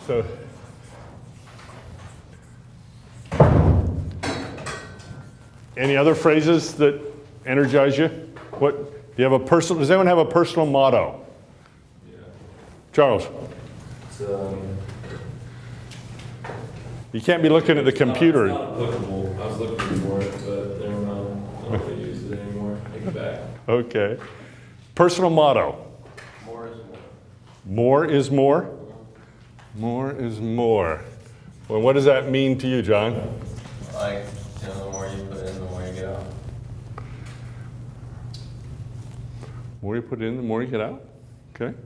So, any other phrases that energize you? What do you have a personal? Does anyone have a personal motto? Yeah. Charles. It's, You can't be looking at the computer. It's not applicable. I was looking for it, but never mind. I don't really use it anymore. Take it back. Okay. Personal motto. More is more. More is more? More is more. Well, what does that mean to you, John? Like, the more you put in, the more you get out. The more you put in, the more you get out? Okay.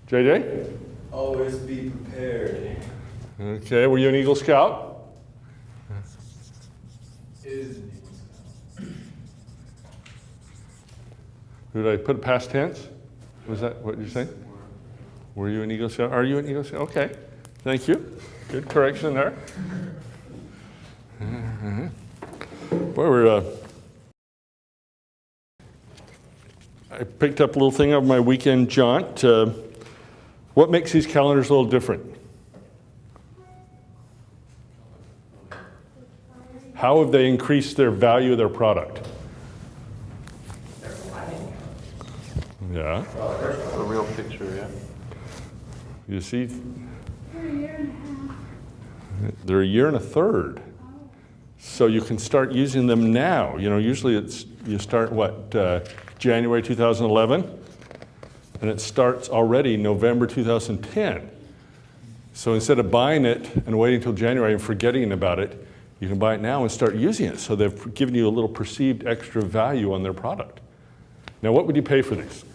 JJ? Always be prepared. Okay, were you an Eagle Scout? Is Did I put past tense? Was that what you're saying? Were you an Eagle Scout? Are you an Eagle Scout? Okay, thank you. Good correction there. Boy, I picked up a little thing of my weekend jaunt. What makes these calendars a little different? How have they increased their value of their product? Yeah. a real picture, yeah. You see? They're a year and a third. So you can start using them now. You know, usually you start January 2011, and it starts already November 2010. So instead of buying it and waiting until January and forgetting about it, you can buy it now and start using it. So they've given you a little perceived extra value on their product. Now, what would you pay for these?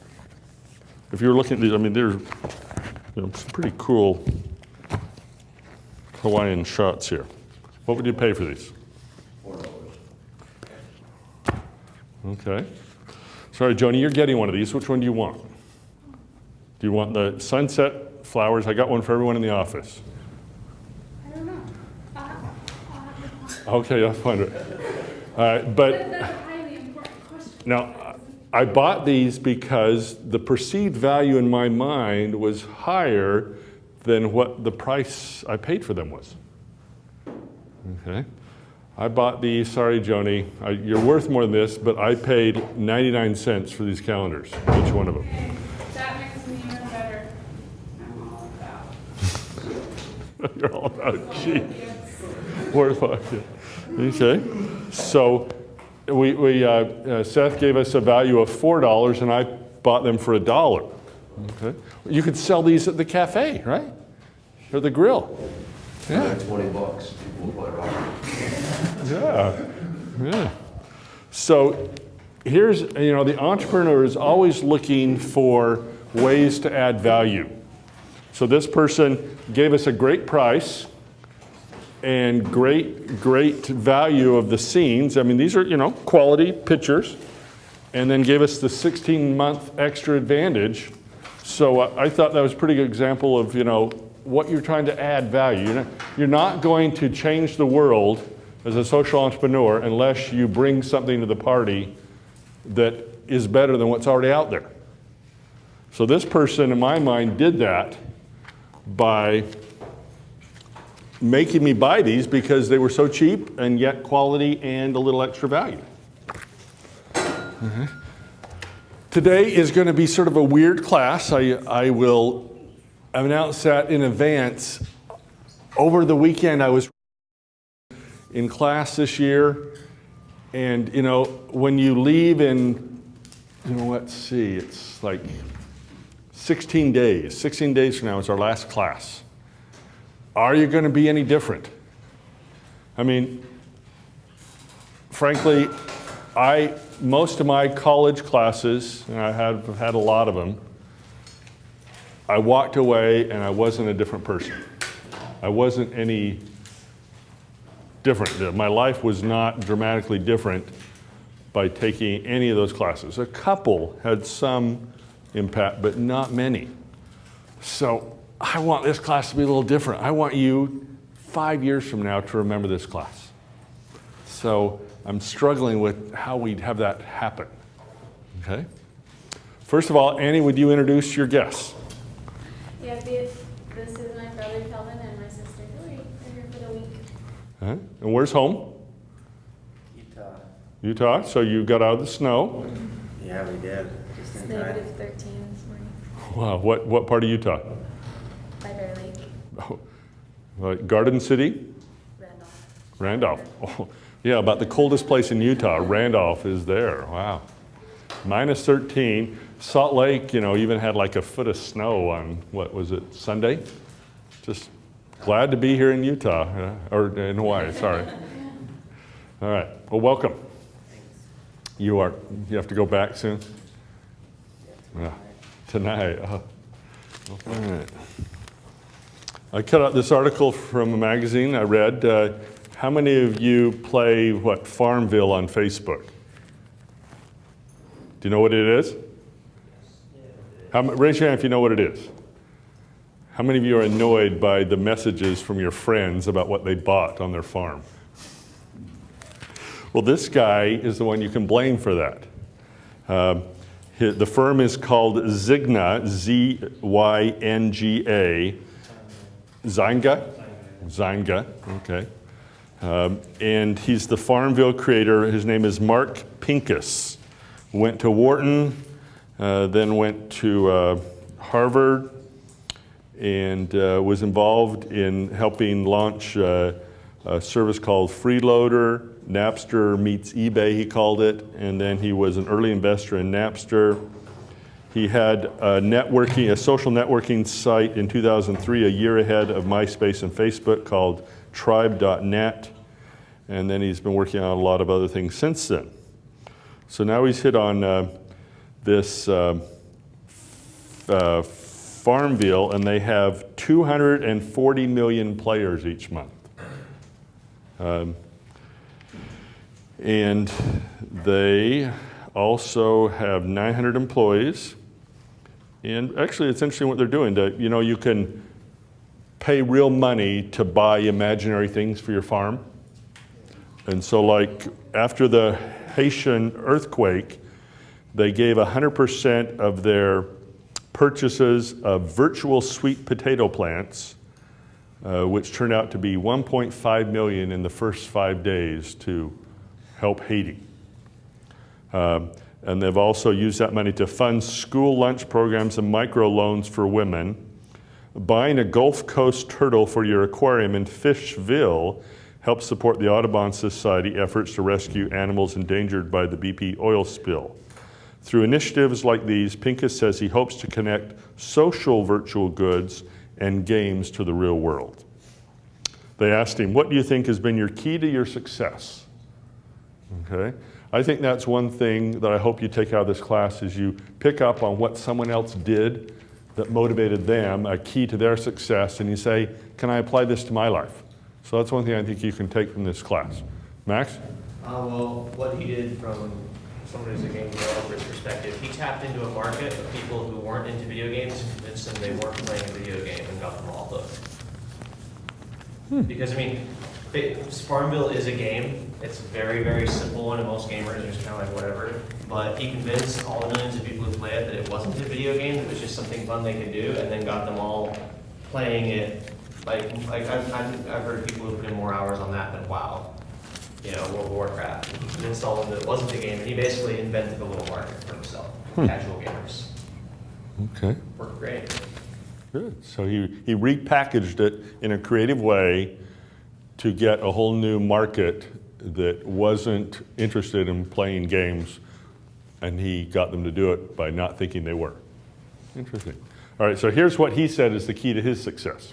If you were looking at these, I mean, they're some pretty cool Hawaiian shots here. What would you pay for these? $4. Okay. Sorry, Joni, you're getting one of these. Which one do you want? Do you want the sunset flowers? I got one for everyone in the office. I don't know. Okay, I'll find it. All right, but That's a highly important question. now, I bought these because the perceived value in my mind was higher than what the price I paid for them was. Okay. I bought these, sorry, Joni, you're worth more than this, but I paid 99 cents for these calendars, each one of them. Okay, that makes me even better. I'm all about. You're all about cheap. Worth it. Okay. So Seth gave us a value of $4, and I bought them for $1. Okay. You could sell these at the cafe, right? Or the grill. Yeah. $20. People will play around. Yeah. So here's, the entrepreneur is always looking for ways to add value. So this person gave us a great price and great value of the scenes. I mean, these are, quality pictures, and then gave us the 16-month extra advantage. So I thought that was a pretty good example of, what you're trying to add value. You're not going to change the world as a social entrepreneur unless you bring something to the party that is better than what's already out there. So this person, in my mind, did that by making me buy these because they were so cheap and yet quality and a little extra value. Mm-hmm. Today is going to be sort of a weird class. I will announce that in advance. Over the weekend, I was in class this year, and when you leave in, let's see, it's like 16 days. 16 days from now is our last class. Are you going to be any different? I mean, frankly, most of my college classes, and I have had a lot of them, I walked away and I wasn't a different person. I wasn't any different. My life was not dramatically different by taking any of those classes. A couple had some impact, but not many. So I want this class to be a little different. I want you 5 years from now to remember this class. So I'm struggling with how we'd have that happen. Okay? First of all, Annie, would you introduce your guests? Yeah, this is my brother Calvin. Huh? And where's home? Utah. Utah. So you got out of the snow. Yeah, we did. Just It's in time. -13 this morning. Wow. What part of Utah? By Bear Lake, Oh, like Garden City? Randolph. Randolph. Oh, yeah, about the coldest place in Utah. Randolph is there. Wow. -13. Salt Lake, even had like a foot of snow on, what was it, Sunday? Just glad to be here in Utah, or in Hawaii, sorry. All right, well, welcome. You have to go back soon? Yeah, tonight. Oh. All right. I cut out this article from a magazine I read. How many of you play, Farmville on Facebook? Do you know what it is? Raise your hand if you know what it is. How many of you are annoyed by the messages from your friends about what they bought on their farm? Well, this guy is the one you can blame for that. The firm is called Zynga, Z-Y-N-G-A. Zynga? Zynga, okay. And he's the Farmville creator. His name is Mark Pincus. Went to Wharton, then went to Harvard, and was involved in helping launch a service called Freeloader. Napster meets eBay, he called it, and then he was an early investor in Napster. He had a social networking site in 2003, a year ahead of MySpace and Facebook, called Tribe.net, and then he's been working on a lot of other things since then. So now he's hit on this Farmville, and they have 240 million players each month. And they also have 900 employees. And actually, it's interesting what they're doing. You can pay real money to buy imaginary things for your farm. And so, like, after the Haitian earthquake, they gave 100% of their purchases of virtual sweet potato plants, which turned out to be 1.5 million in the first 5 days to help Haiti. And they've also used that money to fund school lunch programs and microloans for women. Buying a Gulf Coast turtle for your aquarium in Fishville helps support the Audubon Society efforts to rescue animals endangered by the BP oil spill. Through initiatives like these, Pincus says he hopes to connect social virtual goods and games to the real world. They asked him, what do you think has been your key to your success? Okay, I think that's one thing that I hope you take out of this class is you pick up on what someone else did that motivated them, a key to their success, and you say, can I apply this to my life? So that's one thing I think you can take from this class. Max? Well, what he did from someone who's a game developer's perspective, he tapped into a market of people who weren't into video games and convinced them they weren't playing a video game and got them all hooked. Because, Farmville is a game. It's a very, very simple one, and most gamers are just kind of like whatever. But he convinced all the millions of people who play it that it wasn't a video game, it was just something fun they could do, and then got them all playing it. Like I've heard of people who put in more hours on that than WoW, World of Warcraft. He convinced all of them that it wasn't a game, and he basically invented a little market for himself, casual gamers. Okay. Worked great. Good. So he repackaged it in a creative way to get a whole new market that wasn't interested in playing games, and he got them to do it by not thinking they were. Interesting. All right, so here's what he said is the key to his success.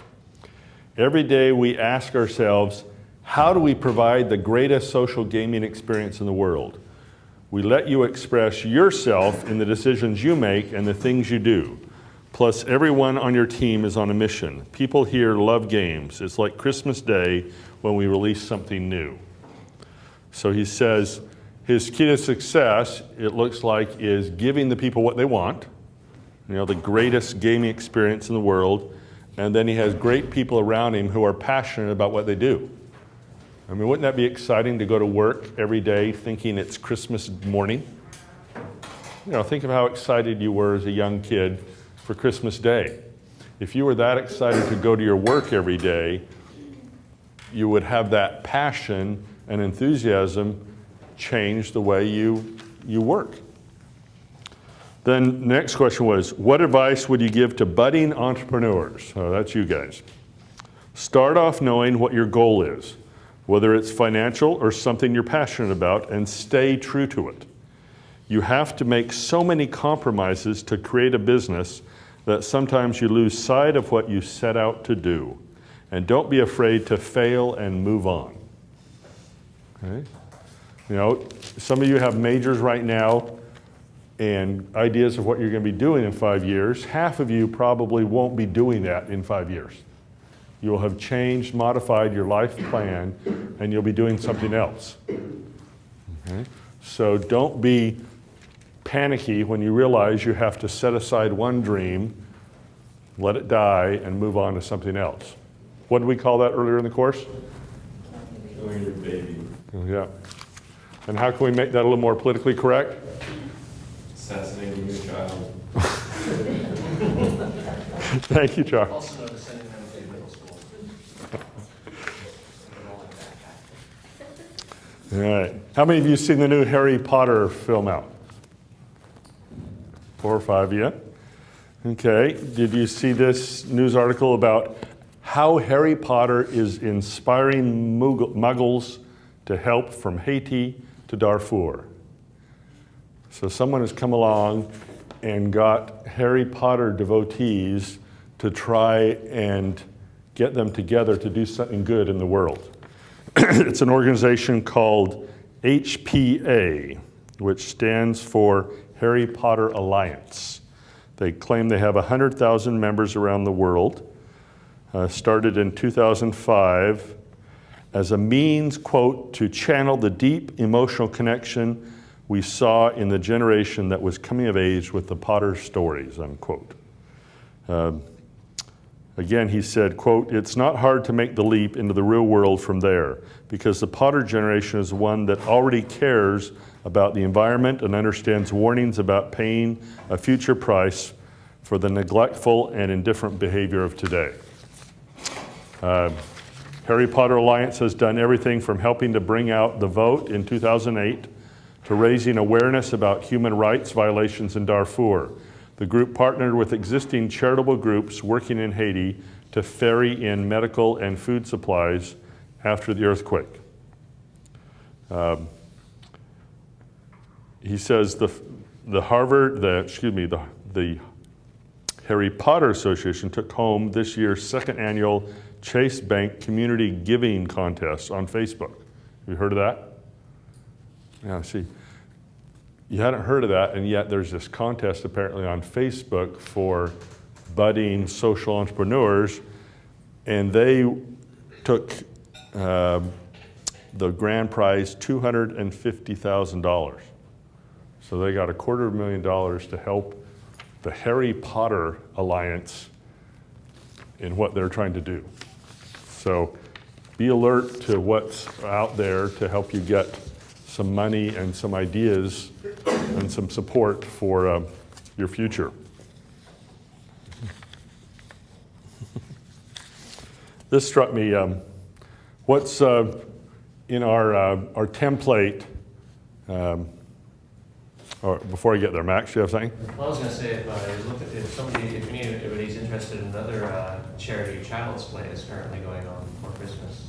Every day we ask ourselves, how do we provide the greatest social gaming experience in the world? We let you express yourself in the decisions you make and the things you do. Plus, everyone on your team is on a mission. People here love games. It's like Christmas Day when we release something new. So he says his key to success, it looks like, is giving the people what they want, the greatest gaming experience in the world, and then he has great people around him who are passionate about what they do. Wouldn't that be exciting to go to work every day thinking it's Christmas morning? Think of how excited you were as a young kid for Christmas Day. If you were that excited to go to your work every day, you would have that passion and enthusiasm change the way you work. Then next question was, what advice would you give to budding entrepreneurs? So that's you guys. Start off knowing what your goal is, whether it's financial or something you're passionate about, and stay true to it. You have to make so many compromises to create a business that sometimes you lose sight of what you set out to do. And don't be afraid to fail and move on. Okay? You know, some of you have majors right now and ideas of what you're going to be doing in 5 years. Half of you probably won't be doing that in 5 years. You will have changed, modified your life plan, and you'll be doing something else. Okay? So don't be panicky when you realize you have to set aside one dream, let it die, and move on to something else. What did we call that earlier in the course? Killing your baby. Yeah. And how can we make that a little more politically correct? Assassinating your child. Thank you, Charles. Also known as sending them to middle school. All right. How many of you seen the new Harry Potter film out? 4 or 5 yet? Okay. Did you see this news article about how Harry Potter is inspiring Muggles to help from Haiti to Darfur? So someone has come along and got Harry Potter devotees to try and get them together to do something good in the world. It's an organization called HPA, which stands for Harry Potter Alliance. They claim they have 100,000 members around the world. Started in 2005 as a means, quote, to channel the deep emotional connection we saw in the generation that was coming of age with the Potter stories, unquote. Again, he said, quote, it's not hard to make the leap into the real world from there because the Potter generation is one that already cares about the environment and understands warnings about paying a future price for the neglectful and indifferent behavior of today. Harry Potter Alliance has done everything from helping to bring out the vote in 2008 to raising awareness about human rights violations in Darfur. The group partnered with existing charitable groups working in Haiti to ferry in medical and food supplies after the earthquake. He says the Harry Potter Association took home this year's second annual Chase Bank Community Giving Contest on Facebook. Have you heard of that? Yeah, see. You hadn't heard of that, and yet there's this contest apparently on Facebook for budding social entrepreneurs, and they took the grand prize $250,000. So they got $250,000 to help the Harry Potter Alliance in what they're trying to do. So be alert to what's out there to help you get some money and some ideas and some support for your future. This struck me. What's in our template? Or before I get there, Max, do you have something? Well, I was going to say, if anybody's interested in another charity, Child's Play is currently going on for Christmas.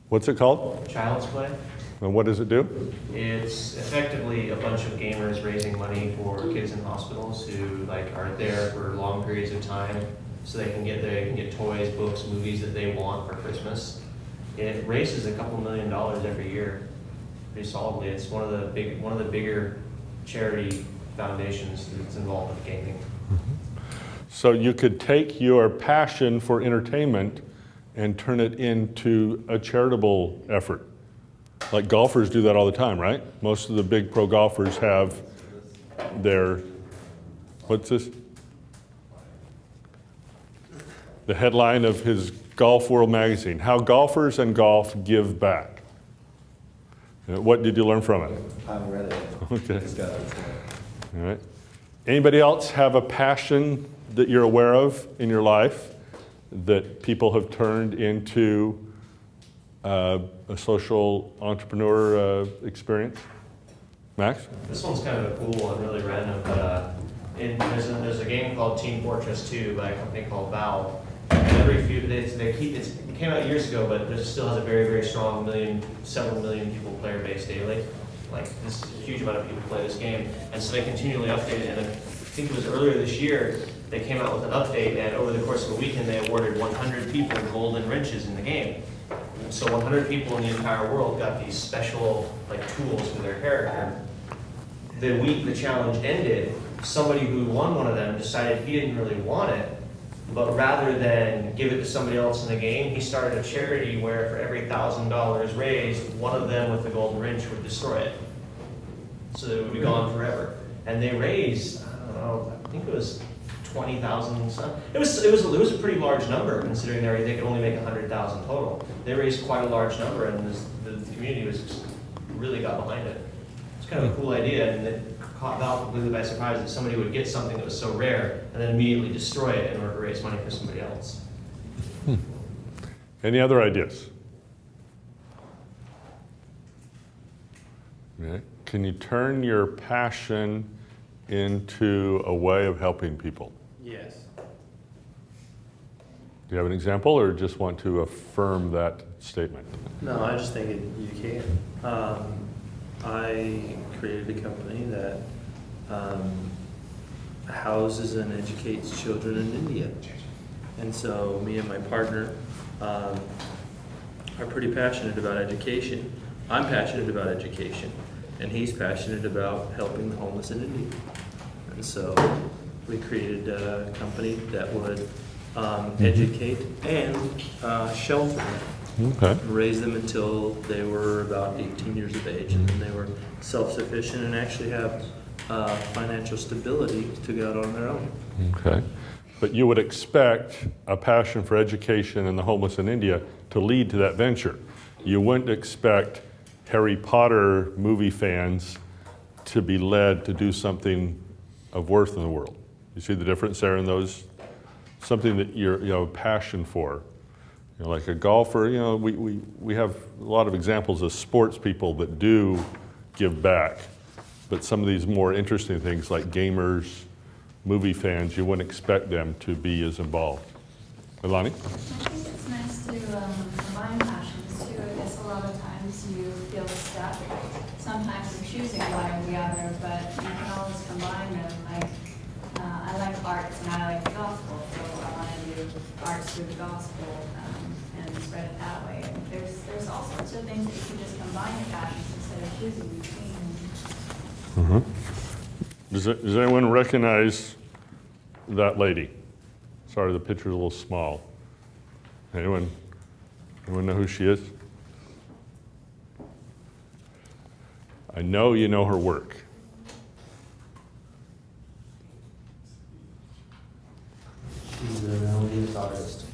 What's it called? Child's Play. And what does it do? It's effectively a bunch of gamers raising money for kids in hospitals who are there for long periods of time, so they can get toys, books, movies that they want for Christmas. It raises a couple $1 million every year, pretty solidly. It's one of the bigger charity foundations that's involved with gaming. So you could take your passion for entertainment and turn it into a charitable effort. Like golfers do that all the time, right? Most of the big pro golfers have their, what's this? The headline of his Golf World magazine, How Golfers and Golf Give Back. What did you learn from it? I haven't read it. Okay. Just got it. All right. Anybody else have a passion that you're aware of in your life that people have turned into a social entrepreneur experience? Max? This one's kind of a cool one, really random, but there's a game called Team Fortress 2 by a company called Valve. And every few days, it came out years ago, but it still has a very, very strong several million people player base daily. Like, this is a huge amount of people play this game. And so they continually update it. And I think it was earlier this year, they came out with an update, and over the course of a weekend, they awarded 100 people golden wrenches in the game. So 100 people in the entire world got these special tools for their character. The week the challenge ended, somebody who won one of them decided he didn't really want it, but rather than give it to somebody else in the game, he started a charity where for every $1,000 raised, one of them with the golden wrench would destroy it. So that it would be gone forever. And they raised, I don't know, I think it was 20,000 something. It was a pretty large number considering they could only make 100,000 total. They raised quite a large number, and the community really got behind it. It's kind of a cool idea, and it caught Valve completely by surprise that somebody would get something that was so rare and then immediately destroy it in order to raise money for somebody else. Any other ideas? Okay. Can you turn your passion into a way of helping people? Yes. Do you have an example, or just want to affirm that statement? No, I just think you can. I created a company that houses and educates children in India. And so me and my partner are pretty passionate about education. I'm passionate about education, and he's passionate about helping the homeless in India. And so we created a company that would educate and shelter them. Okay. Raise them until they were about 18 years of age, and then they were self-sufficient and actually have financial stability to go out on their own. Okay. But you would expect a passion for education and the homeless in India to lead to that venture. You wouldn't expect Harry Potter movie fans to be led to do something of worth in the world. You see the difference there in those? Something that you have a passion for. Like a golfer, we have a lot of examples of sports people that do give back. But some of these more interesting things like gamers, movie fans, you wouldn't expect them to be as involved. Elani? I think it's nice to combine passions too. I guess a lot of times you feel stuck. Sometimes you're choosing one or the other, but you can always combine them. I like arts and I like the gospel, so I want to do arts through the gospel and spread it that way. And there's all sorts of things that you can just combine your passions instead of choosing between. Does anyone recognize that lady? Sorry, the picture's a little small. Anyone know who she is? I know you know her work. She's a melodious artist.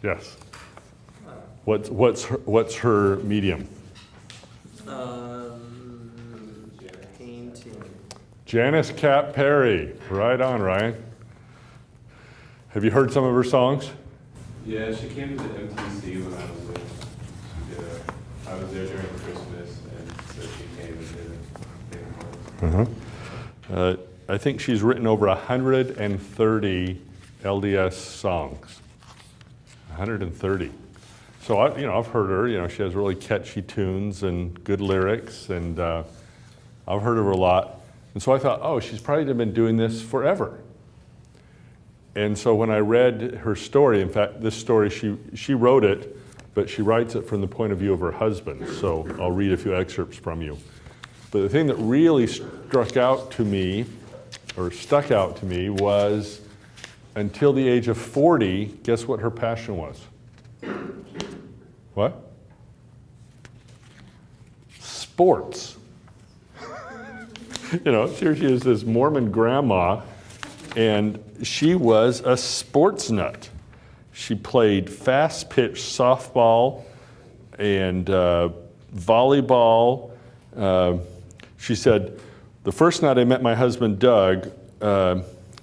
Yes. What's her medium? Painting. Janice Cat Perry. Right on, Ryan. Have you heard some of her songs? Yeah, she came to the MTC when I was there. I was there during Christmas, and so she came and did it. I think she's written over 130 LDS songs. 130. So I've heard her. She has really catchy tunes and good lyrics, and I've heard of her a lot. And so I thought, oh, she's probably been doing this forever. And so when I read her story, in fact, this story, she wrote it, but she writes it from the point of view of her husband. So I'll read a few excerpts from you. But the thing that really stuck out to me was until the age of 40, guess what her passion was? What? Sports. Here she is, this Mormon grandma, and she was a sports nut. She played fast-pitch softball and volleyball. She said, the first night I met my husband, Doug,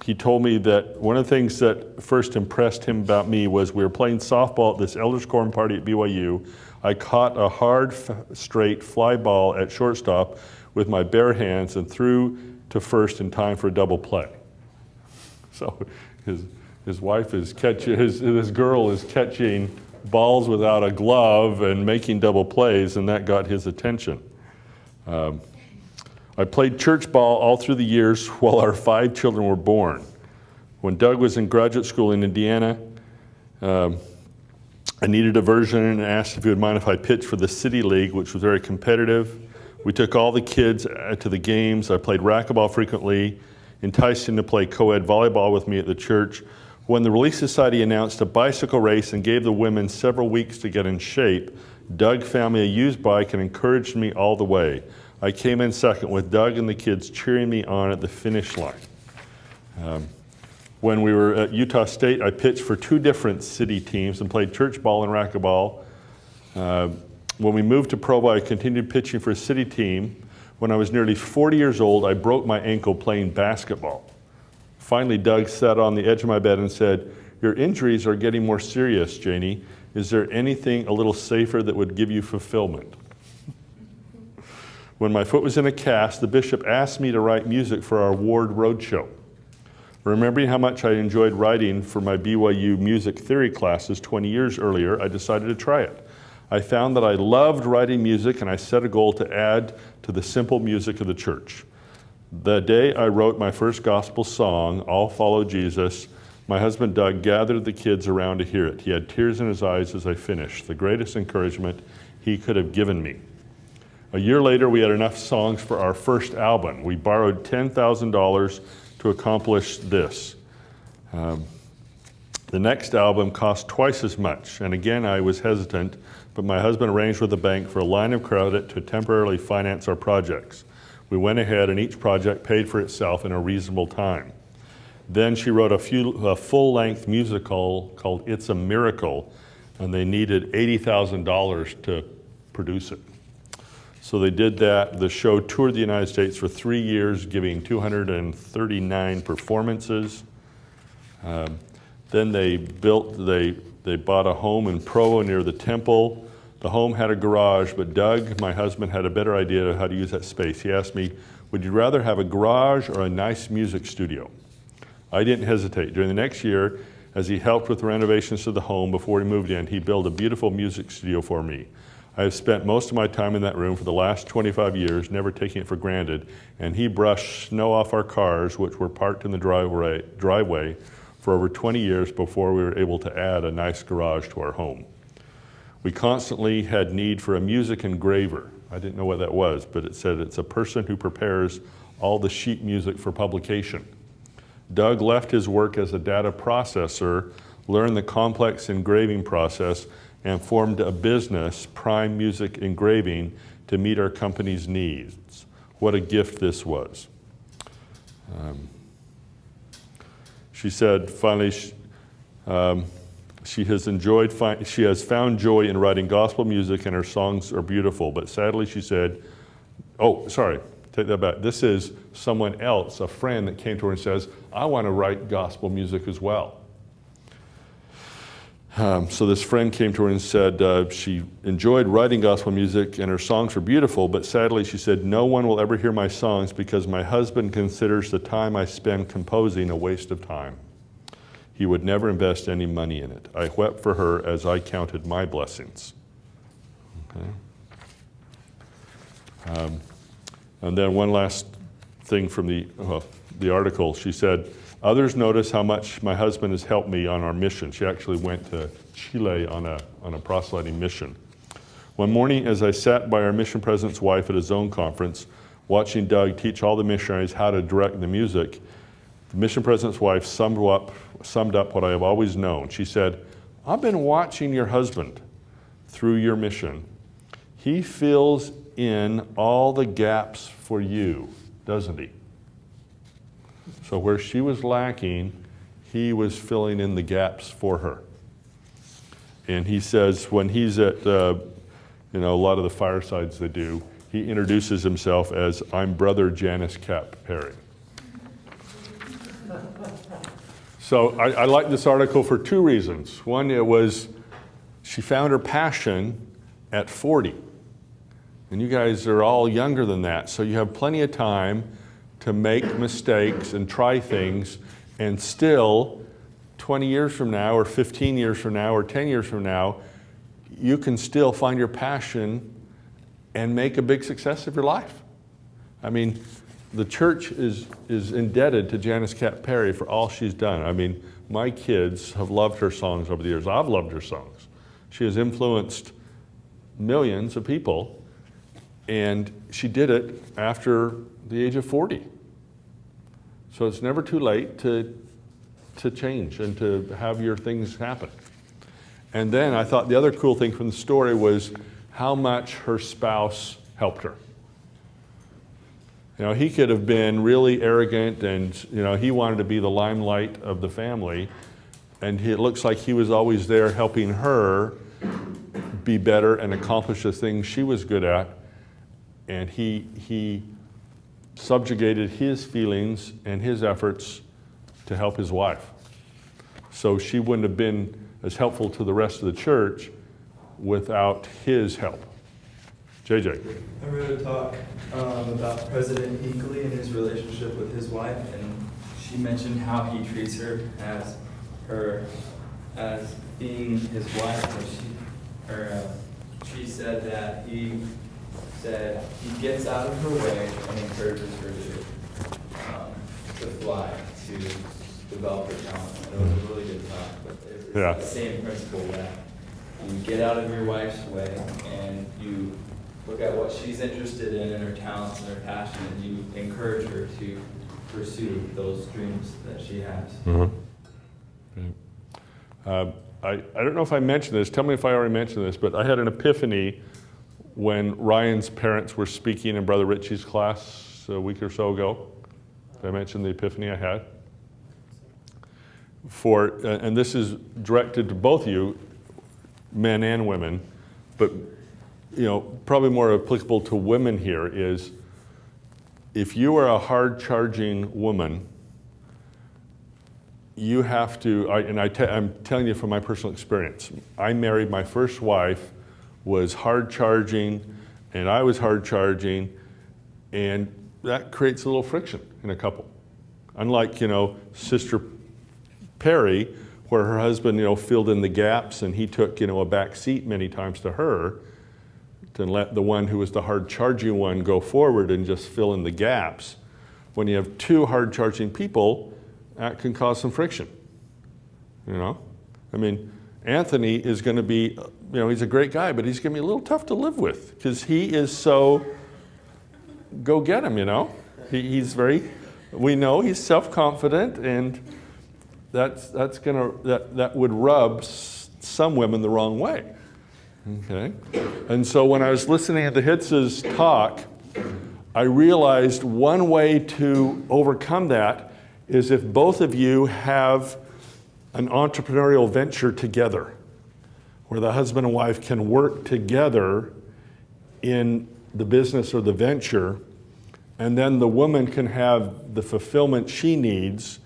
he told me that one of the things that first impressed him about me was we were playing softball at this elders quorum party at BYU. I caught a hard, straight fly ball at shortstop with my bare hands and threw to first in time for a double play. So his wife is catching, this girl is catching balls without a glove and making double plays, and that got his attention. I played church ball all through the years while our 5 children were born. When Doug was in graduate school in Indiana, I needed a version and asked if he would mind if I pitched for the City League, which was very competitive. We took all the kids to the games. I played racquetball frequently, enticed him to play co-ed volleyball with me at the church. When the Relief Society announced a bicycle race and gave the women several weeks to get in shape, Doug found me a used bike and encouraged me all the way. I came in second with Doug and the kids cheering me on at the finish line. When we were at Utah State, I pitched for 2 different city teams and played church ball and racquetball. When we moved to Provo, I continued pitching for a city team. When I was nearly 40 years old, I broke my ankle playing basketball. Finally, Doug sat on the edge of my bed and said, "Your injuries are getting more serious, Janie. Is there anything a little safer that would give you fulfillment?" When my foot was in a cast, the bishop asked me to write music for our ward roadshow. Remembering how much I enjoyed writing for my BYU music theory classes 20 years earlier, I decided to try it. I found that I loved writing music, and I set a goal to add to the simple music of the church. The day I wrote my first gospel song, "All Follow Jesus," my husband Doug gathered the kids around to hear it. He had tears in his eyes as I finished, the greatest encouragement he could have given me. A year later, we had enough songs for our first album. We borrowed $10,000 to accomplish this. The next album cost twice as much, and again I was hesitant, but my husband arranged with the bank for a line of credit to temporarily finance our projects. We went ahead and each project paid for itself in a reasonable time. Then she wrote a full-length musical called "It's a Miracle," and they needed $80,000 to produce it. So they did that. The show toured the United States for 3 years, giving 239 performances. Then they bought a home in Provo near the temple. The home had a garage, but Doug, my husband, had a better idea of how to use that space. He asked me, "Would you rather have a garage or a nice music studio?" I didn't hesitate. During the next year, as he helped with the renovations to the home before he moved in, he built a beautiful music studio for me. I have spent most of my time in that room for the last 25 years, never taking it for granted, and he brushed snow off our cars, which were parked in the driveway for over 20 years before we were able to add a nice garage to our home. We constantly had need for a music engraver. I didn't know what that was, but it said it's a person who prepares all the sheet music for publication. Doug left his work as a data processor, learned the complex engraving process, and formed a business, Prime Music Engraving, to meet our company's needs. What a gift this was. She said, finally, she has found joy in writing gospel music, and her songs are beautiful. But sadly, she said, oh, sorry, take that back. This is someone else, a friend that came to her and says, "I want to write gospel music as well." So this friend came to her and said she enjoyed writing gospel music and her songs were beautiful, but sadly she said, "No one will ever hear my songs because my husband considers the time I spend composing a waste of time. He would never invest any money in it. I wept for her as I counted my blessings." Okay. And then one last thing from the article. She said, "Others notice how much my husband has helped me on our mission." She actually went to Chile on a proselyting mission. "One morning, as I sat by our mission president's wife at a zone conference, watching Doug teach all the missionaries how to direct the music, the mission president's wife summed up what I have always known. She said, 'I've been watching your husband through your mission. He fills in all the gaps for you, doesn't he?' So where she was lacking, he was filling in the gaps for her. And he says when he's at a lot of the firesides they do, he introduces himself as, 'I'm Brother Janice Cap Perry.'" So I like this article for two reasons. One, it was she found her passion at 40. And you guys are all younger than that, so you have plenty of time to make mistakes and try things, and still 20 years from now or 15 years from now or 10 years from now, you can still find your passion and make a big success of your life. I mean, the church is indebted to Janice Cat Perry for all she's done. I mean, my kids have loved her songs over the years. I've loved her songs. She has influenced millions of people, and she did it after the age of 40. So it's never too late to change and to have your things happen. And then I thought the other cool thing from the story was how much her spouse helped her. You know, he could have been really arrogant and, you know, he wanted to be the limelight of the family, and it looks like he was always there helping her be better and accomplish the things she was good at. And he subjugated his feelings and his efforts to help his wife. So she wouldn't have been as helpful to the rest of the church without his help. JJ. I read a talk about President Hinckley and his relationship with his wife, and she mentioned how he treats her as being his wife. She said that he gets out of her way and encourages her to fly, to develop her talent. And it was a really good talk, but it's the same principle that you get out of your wife's way and you look at what she's interested in and her talents and her passion, and you encourage her to pursue those dreams that she has. Mm-hmm. I don't know if I mentioned this, tell me if I already mentioned this, but I had an epiphany when Ryan's parents were speaking in Brother Richie's class a week or so ago. Did I mention the epiphany I had? And this is directed to both of you, men and women, but you know, probably more applicable to women here is, if you are a hard-charging woman, you have to, I'm telling you from my personal experience, I married my first wife, was hard-charging, and I was hard-charging, and that creates a little friction in a couple. Unlike, you know, Sister Perry, where her husband, you know, filled in the gaps and he took, you know, a back seat many times to her, to let the one who was the hard-charging one go forward and just fill in the gaps. When you have two hard-charging people, that can cause some friction, you know? I mean, Anthony is gonna be, you know, he's a great guy, but he's gonna be a little tough to live with because he is so, go get him, you know? He's very, we know he's self-confident, and that would rub some women the wrong way. Okay, and so when I was listening to the Hitz's talk, I realized one way to overcome that is if both of you have an entrepreneurial venture together, where the husband and wife can work together in the business or the venture, and then the woman can have the fulfillment she needs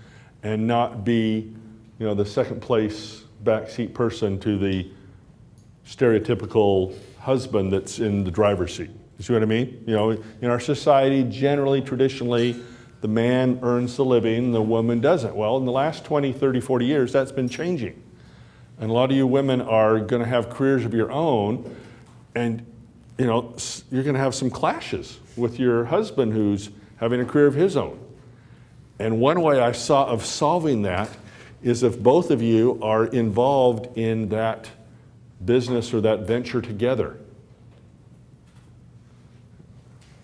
and not be, you know, the second place backseat person to the stereotypical husband that's in the driver's seat. You see what I mean? You know, in our society, generally, traditionally, the man earns the living, the woman doesn't. Well, in the last 20, 30, 40 years, that's been changing. And a lot of you women are gonna have careers of your own, and you know, you're gonna have some clashes with your husband who's having a career of his own. And one way I saw of solving that is if both of you are involved in that business or that venture together.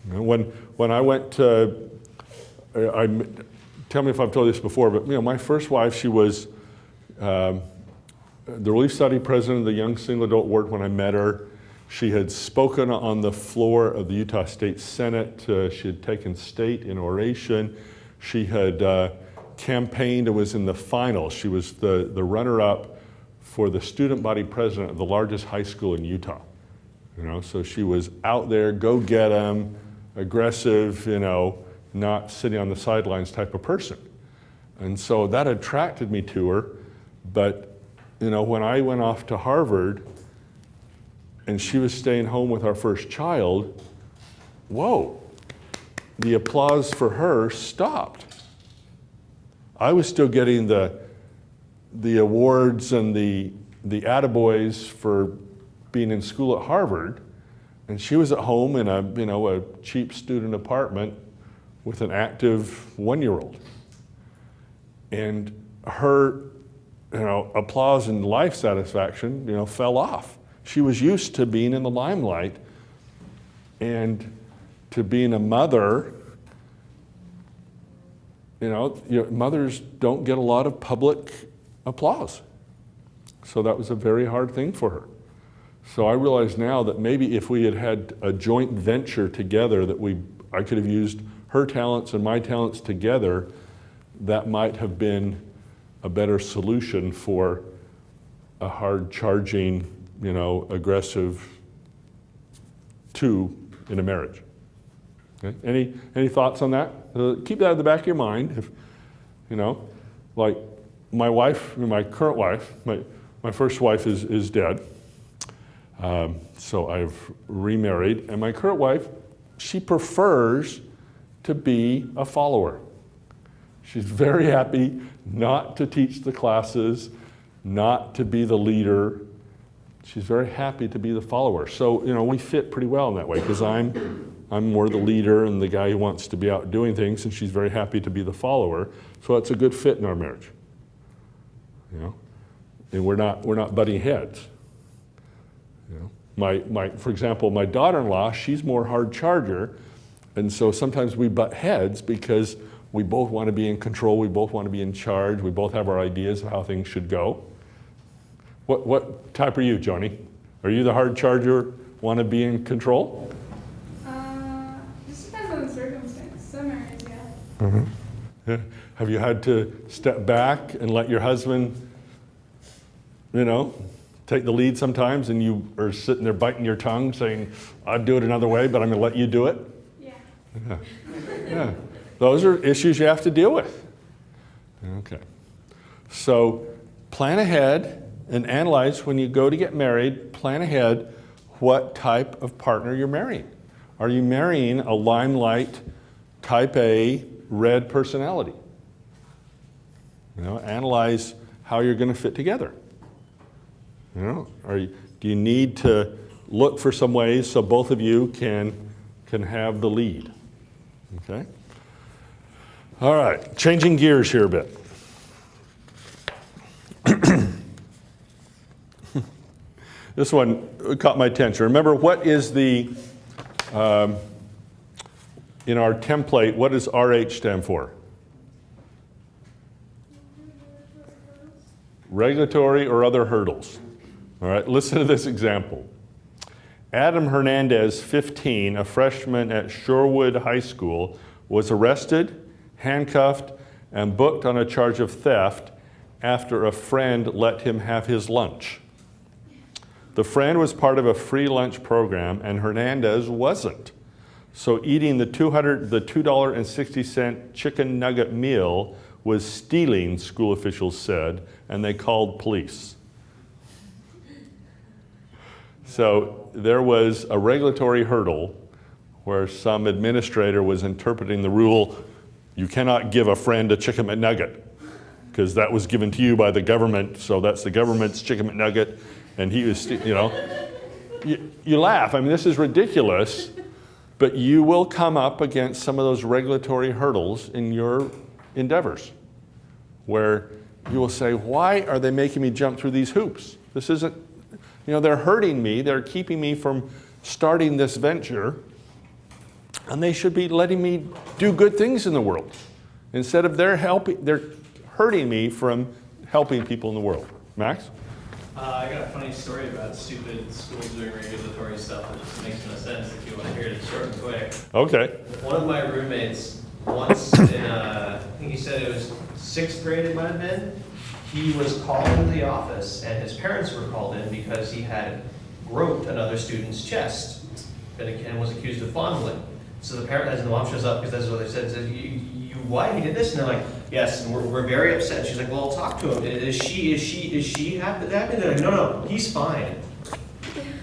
You know, when I went to, tell me if I've told this before, but you know, my first wife, she was the Relief Study president of the Young Single Adult Ward when I met her. She had spoken on the floor of the Utah State Senate. She had taken state in oration. She had campaigned and was in the finals. She was the runner-up for the student body president of the largest high school in Utah. You know, so she was out there, go get 'em, aggressive, you know, not sitting on the sidelines type of person. And so that attracted me to her. But, when I went off to Harvard and she was staying home with our first child, whoa, the applause for her stopped. I was still getting the awards and the attaboys for being in school at Harvard, and she was at home in a cheap student apartment with an active 1-year-old. And her applause and life satisfaction fell off. She was used to being in the limelight and to being a mother. Mothers don't get a lot of public applause. So that was a very hard thing for her. So I realize now that maybe if we had had a joint venture together, that I could have used her talents and my talents together, that might have been a better solution for a hard charging, aggressive two in a marriage. Okay? Any thoughts on that? Keep that in the back of your mind. If, like my wife, my current wife, my first wife is dead. So I've remarried, and my current wife, she prefers to be a follower. She's very happy not to teach the classes, not to be the leader. She's very happy to be the follower. So, we fit pretty well in that way, because I'm more the leader and the guy who wants to be out doing things, and she's very happy to be the follower. So it's a good fit in our marriage. And we're not butting heads. For example, my daughter-in-law, she's more hard charger, and so sometimes we butt heads because we both want to be in control, we both want to be in charge, we both have our ideas of how things should go. What type are you, Joni? Are you the hard charger, want to be in control? Just depends on the circumstance. Some areas, yeah. Mm-hmm. Yeah. Have you had to step back and let your husband, take the lead sometimes, and you are sitting there biting your tongue saying, I'd do it another way, but I'm going to let you do it? Yeah. Yeah. Those are issues you have to deal with. Okay. So plan ahead and analyze when you go to get married, plan ahead what type of partner you're marrying. Are you marrying a limelight, type A, red personality? Analyze how you're going to fit together. Do you need to look for some ways so both of you can have the lead? Okay. All right, changing gears here a bit. This one caught my attention. Remember, what is in our template, what does RH stand for? Regulatory or other hurdles. All right, listen to this example. Adam Hernandez, 15, a freshman at Shorewood High School, was arrested, handcuffed, and booked on a charge of theft after a friend let him have his lunch. The friend was part of a free lunch program, and Hernandez wasn't. So eating the $2.60 chicken nugget meal was stealing, school officials said, and they called police. So there was a regulatory hurdle where some administrator was interpreting the rule, you cannot give a friend a chicken McNugget, because that was given to you by the government, so that's the government's chicken McNugget, and he was, you laugh. I mean, this is ridiculous, but you will come up against some of those regulatory hurdles in your endeavors, where you will say, why are they making me jump through these hoops? This isn't, they're hurting me, they're keeping me from starting this venture, and they should be letting me do good things in the world. Instead of they're hurting me from helping people in the world. Max? I got a funny story about stupid schools doing regulatory stuff that just makes no sense if you want to hear it short and quick. Okay. One of my roommates, once in, I think he said it was 6th grade it might have been, he was called into the office and his parents were called in because he had groped another student's chest and was accused of fondling. So the parent, as the mom shows up, because that's what they said, says, you why he did this? And they're like, Yes, and we're very upset. She's like, well, I'll talk to him. Is she happy? They're like, no, he's fine.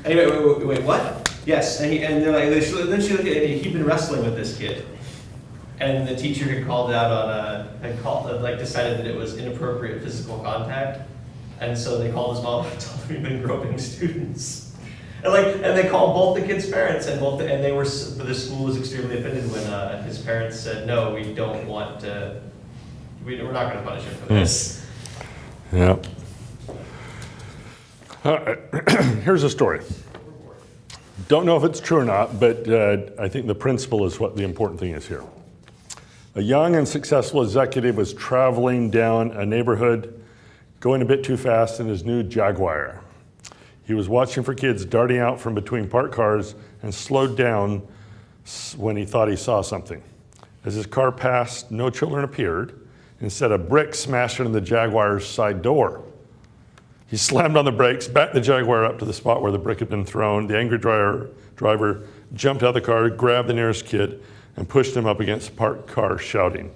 Anyway, wait, what? Yes, and they're like, then she looked at it, and he'd been wrestling with this kid. And the teacher had called out on decided that it was inappropriate physical contact. And so they called his mom and told him he'd been groping students. And they called both the kids' parents, and the school was extremely offended when his parents said, no, we don't want to, we're not going to punish him for this. Yeah. Here's a story. Don't know if it's true or not, but I think the principle is what the important thing is here. A young and successful executive was traveling down a neighborhood, going a bit too fast in his new Jaguar. He was watching for kids darting out from between parked cars and slowed down when he thought he saw something. As his car passed, no children appeared. Instead, a brick smashed into the Jaguar's side door. He slammed on the brakes, backed the Jaguar up to the spot where the brick had been thrown. The angry driver jumped out of the car, grabbed the nearest kid, and pushed him up against the parked car, shouting,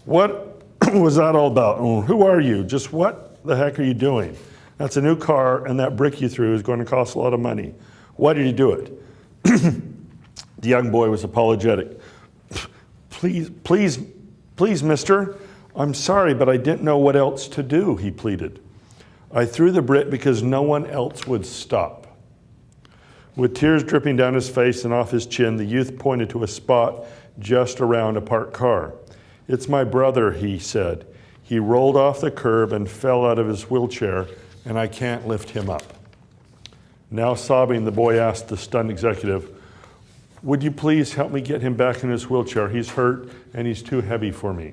"What was that all about? Who are you? Just what the heck are you doing? That's a new car, and that brick you threw is going to cost a lot of money. Why did you do it?" The young boy was apologetic. Please, mister, I'm sorry, but I didn't know what else to do," he pleaded. "I threw the brick because no one else would stop." With tears dripping down his face and off his chin, the youth pointed to a spot just around a parked car. "It's my brother," he said. "He rolled off the curb and fell out of his wheelchair, and I can't lift him up." Now sobbing, the boy asked the stunned executive, "Would you please help me get him back in his wheelchair? He's hurt and he's too heavy for me."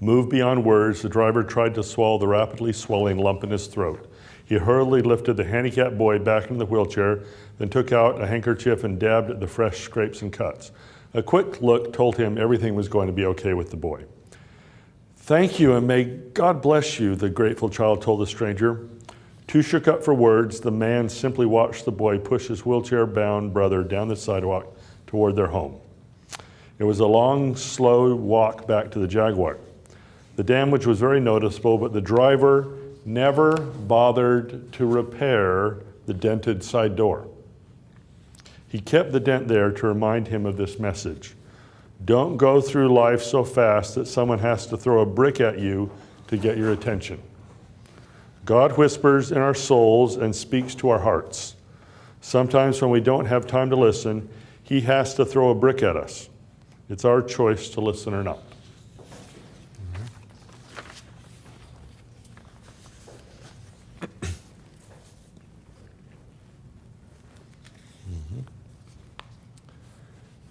Moved beyond words, the driver tried to swallow the rapidly swelling lump in his throat. He hurriedly lifted the handicapped boy back into the wheelchair, then took out a handkerchief and dabbed at the fresh scrapes and cuts. A quick look told him everything was going to be okay with the boy. "Thank you, and may God bless you," the grateful child told the stranger. Too shook up for words, the man simply watched the boy push his wheelchair-bound brother down the sidewalk toward their home. It was a long, slow walk back to the Jaguar. The damage was very noticeable, but the driver never bothered to repair the dented side door. He kept the dent there to remind him of this message. Don't go through life so fast that someone has to throw a brick at you to get your attention. God whispers in our souls and speaks to our hearts. Sometimes when we don't have time to listen, He has to throw a brick at us. It's our choice to listen or not.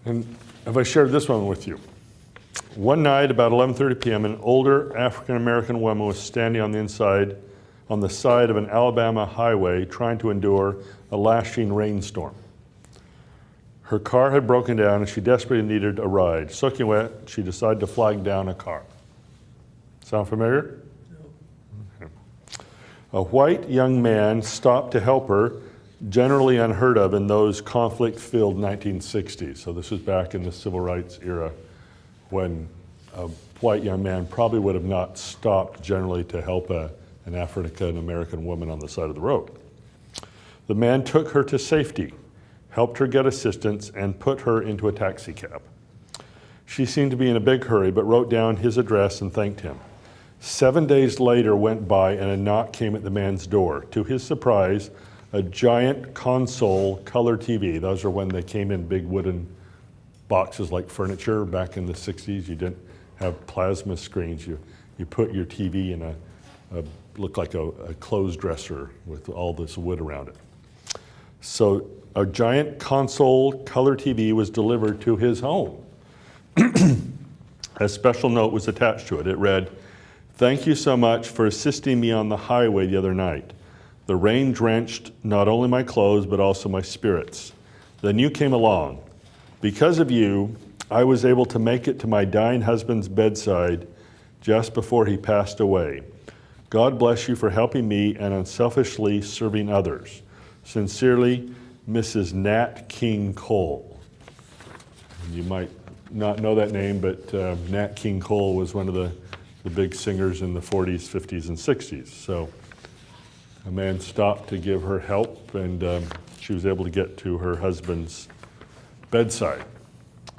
And have I shared this one with you? One night, about 11:30 p.m., an older African-American woman was standing on the side of an Alabama highway trying to endure a lashing rainstorm. Her car had broken down and she desperately needed a ride. Soaking wet, she decided to flag down a car. Sound familiar? No. Okay. A white young man stopped to help her, generally unheard of in those conflict-filled 1960s. So this was back in the civil rights era when a white young man probably would have not stopped generally to help an African-American woman on the side of the road. The man took her to safety, helped her get assistance, and put her into a taxi cab. She seemed to be in a big hurry, but wrote down his address and thanked him. 7 days later went by and a knock came at the man's door. To his surprise, a giant console color TV. Those are when they came in big wooden boxes like furniture back in the 60s. You didn't have plasma screens. You put your TV in looked like a clothes dresser with all this wood around it. So a giant console color TV was delivered to his home. A special note was attached to it. It read, "Thank you so much for assisting me on the highway the other night. The rain drenched not only my clothes, but also my spirits. Then you came along. Because of you, I was able to make it to my dying husband's bedside just before he passed away. God bless you for helping me and unselfishly serving others. Sincerely, Mrs. Nat King Cole." And you might not know that name, but Nat King Cole was one of the big singers in the 40s, 50s, and 60s. So a man stopped to give her help, and she was able to get to her husband's bedside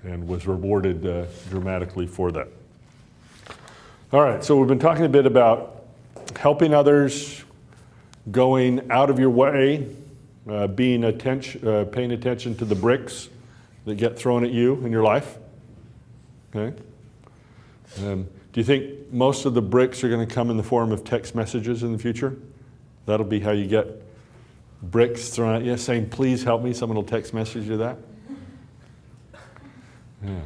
and was rewarded dramatically for that. All right, so we've been talking a bit about helping others, going out of your way, paying attention to the bricks that get thrown at you in your life. Okay. Do you think most of the bricks are going to come in the form of text messages in the future? That'll be how you get bricks thrown at you, saying, please help me. Someone will text message you that. Yeah.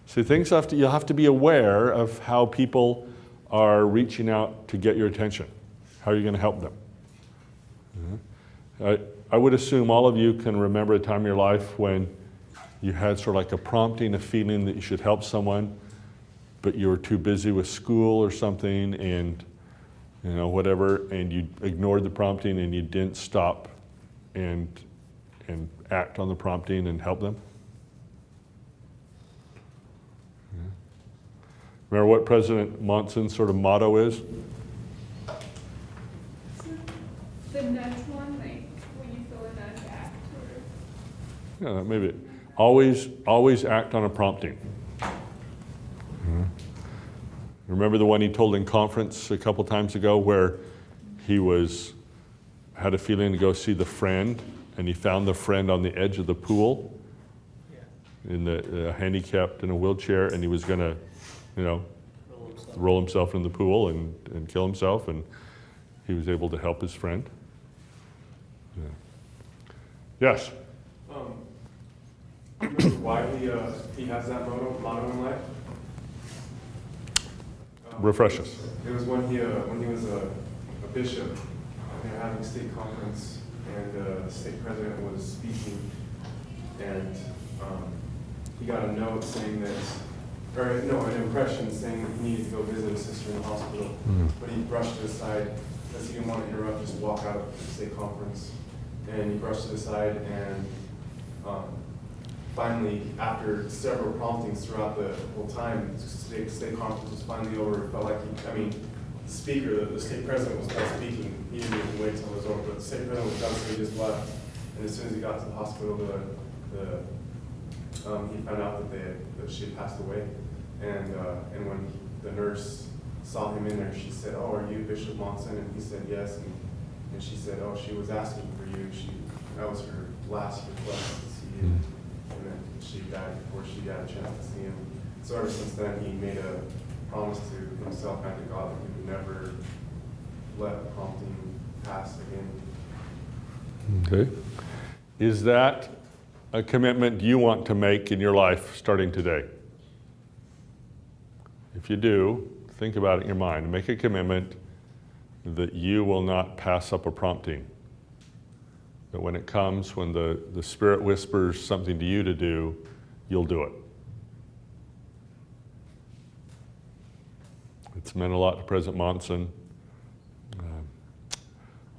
So you'll have to be aware of how people are reaching out to get your attention. How are you going to help them? I would assume all of you can remember a time in your life when you had sort of like a prompting, a feeling that you should help someone, but you were too busy with school or something, and whatever, and you ignored the prompting and you didn't stop and act on the prompting and help them. Yeah. Remember what President Monson's sort of motto is? So the next one, like when you feel a nudge, act, or Yeah, maybe. Always act on a prompting. Remember the one he told in conference a couple times ago where he had a feeling to go see the friend, and he found the friend on the edge of the pool, in the handicapped in a wheelchair, and he was going to, roll himself in the pool and kill himself, and he was able to help his friend. Yeah. Yes? Remember why he has that motto in life? Refresh us. It was when he was a bishop, and they were having a state conference, and the state president was speaking, and he got a note saying an impression saying that he needed to go visit a sister in the hospital, but he brushed it aside because he didn't want to interrupt, just walk out of the state conference, and he brushed it aside, and finally, after several promptings throughout the whole time, the state conference was finally over. It felt like the state president was done speaking. He didn't even wait till it was over, but the state president was done, so he just left. And as soon as he got to the hospital, he found out that she had passed away. And when the nurse saw him in there, she said, "Oh, are you Bishop Monson?" And he said, "Yes." And she said, "Oh, she was asking for you. That was her last request to see you." And then she died before she got a chance to see him. So ever since then, he made a promise to himself and to God that he would never let a prompting pass again. Okay. Is that a commitment you want to make in your life starting today? If you do, think about it in your mind. Make a commitment that you will not pass up a prompting. That when it comes, when the Spirit whispers something to you to do, you'll do it. It's meant a lot to President Monson.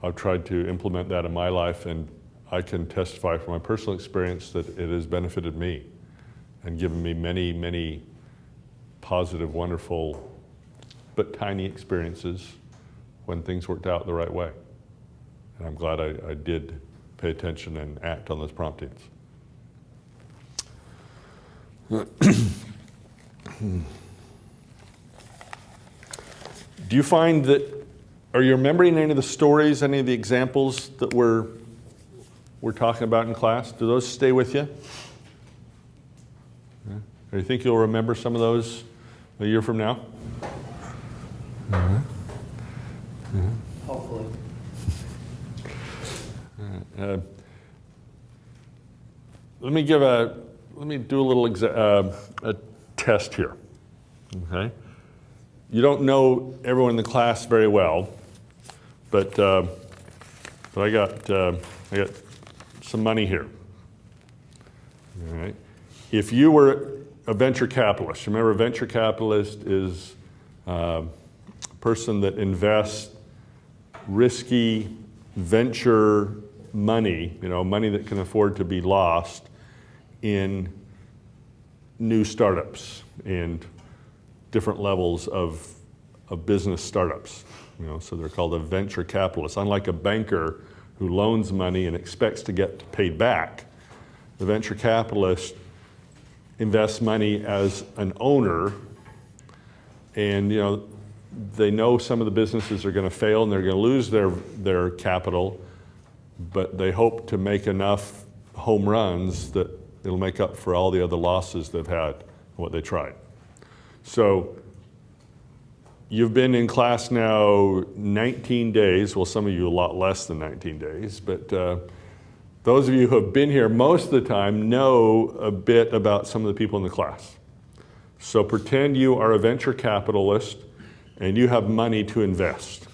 I've tried to implement that in my life, and I can testify from my personal experience that it has benefited me and given me many, many positive, wonderful, but tiny experiences when things worked out the right way. And I'm glad I did pay attention and act on those promptings. Do you find that, are you remembering any of the stories, any of the examples that we're talking about in class? Do those stay with you? Yeah. Or you think you'll remember some of those a year from now? Hopefully. Let me do a little a test here. Okay. You don't know everyone in the class very well, but I got some money here. All right. If you were a venture capitalist, remember a venture capitalist is a person that invests risky venture money, money that can afford to be lost in new startups and different levels of business startups. You know, so they're called a venture capitalist. Unlike a banker who loans money and expects to get paid back, the venture capitalist invests money as an owner, and you know, they know some of the businesses are going to fail and they're going to lose their capital, but they hope to make enough home runs that it'll make up for all the other losses they've had, what they tried. So you've been in class now 19 days. Well, some of you a lot less than 19 days, but those of you who have been here most of the time know a bit about some of the people in the class. So pretend you are a venture capitalist and you have money to invest.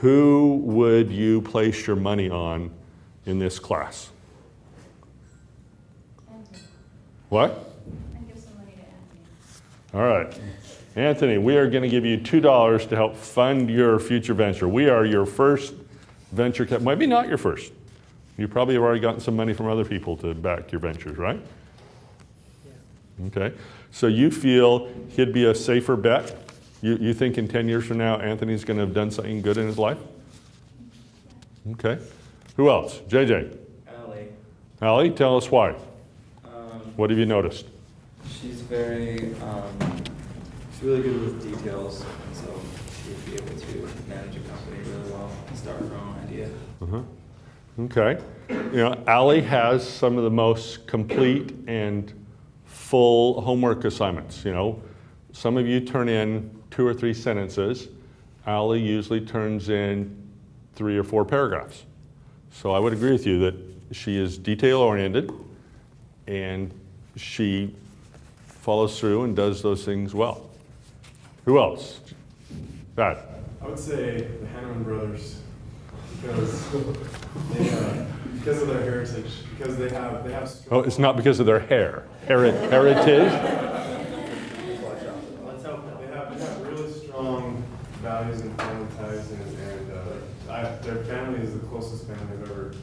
Who would you place your money on in this class? Anthony. What? I give some money to Anthony. All right. Anthony, we are going to give you $2 to help fund your future venture. We are your first venture cap, maybe not your first. You probably have already gotten some money from other people to back your ventures, right? Yeah. Okay. So you feel he'd be a safer bet? You think in 10 years from now, Anthony's going to have done something good in his life? Okay. Who else? JJ. Allie. Allie, tell us why. Um, What have you noticed? she's very, she's really good with details, so she would be able to manage a company really well and start her own idea. Uh-huh. Okay. You know, Allie has some of the most complete and full homework assignments. You know, some of you turn in 2 or 3 sentences. Allie usually turns in 3 or 4 paragraphs. So I would agree with you that she is detail-oriented and she follows through and does those things well. Who else? Pat. I would say the Hanneman brothers, because because of their heritage, because they have strong, Oh, it's not because of their hair. Heritage? they have really strong values and family ties, and their family is the closest family I've ever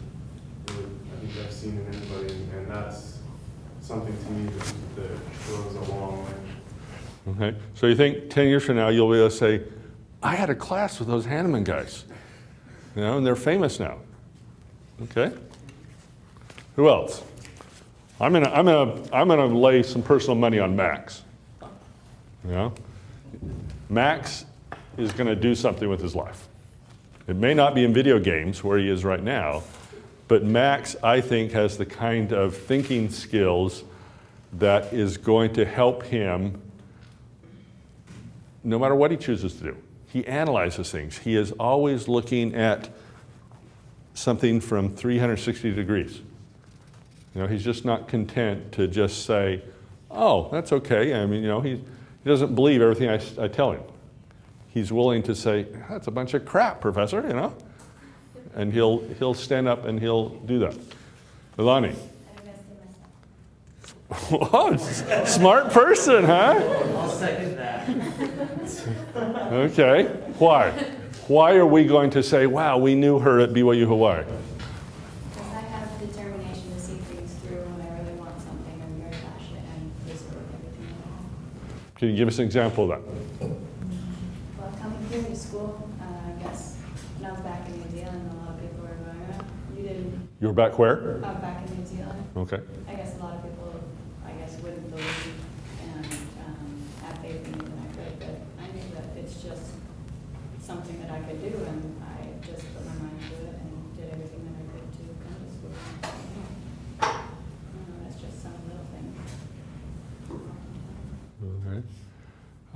really, I think I've seen in anybody, and that's something to me that goes a long way. Okay. So you think 10 years from now you'll be able to say, I had a class with those Hanneman guys, you know, and they're famous now. Okay. Who else? I'm gonna lay some personal money on Max. You know, Max is gonna do something with his life. It may not be in video games where he is right now, but Max, I think, has the kind of thinking skills that is going to help him no matter what he chooses to do. He analyzes things. He is always looking at something from 360 degrees. You know, he's just not content to just say, oh, that's okay. I mean, you know, he doesn't believe everything I tell him. He's willing to say, that's a bunch of crap, Professor, you know? And he'll stand up and he'll do that. Ilani. Oh, smart person, huh? I'll second that. Okay. Why? Why are we going to say, wow, we knew her at BYU Hawaii? Because I have determination to see things through when I really want something. I'm very passionate and this work everything I have. Can you give us an example of that? Well, coming here to school, I guess when I was back in New Zealand, a lot of people were going, oh, you didn't, You were back where? back in New Zealand. Okay. I guess a lot of people, wouldn't believe and have faith in me that I could, but I knew that it's just something that I could do, and I just put my mind to it and did everything that I could to come to school. That's just some little thing.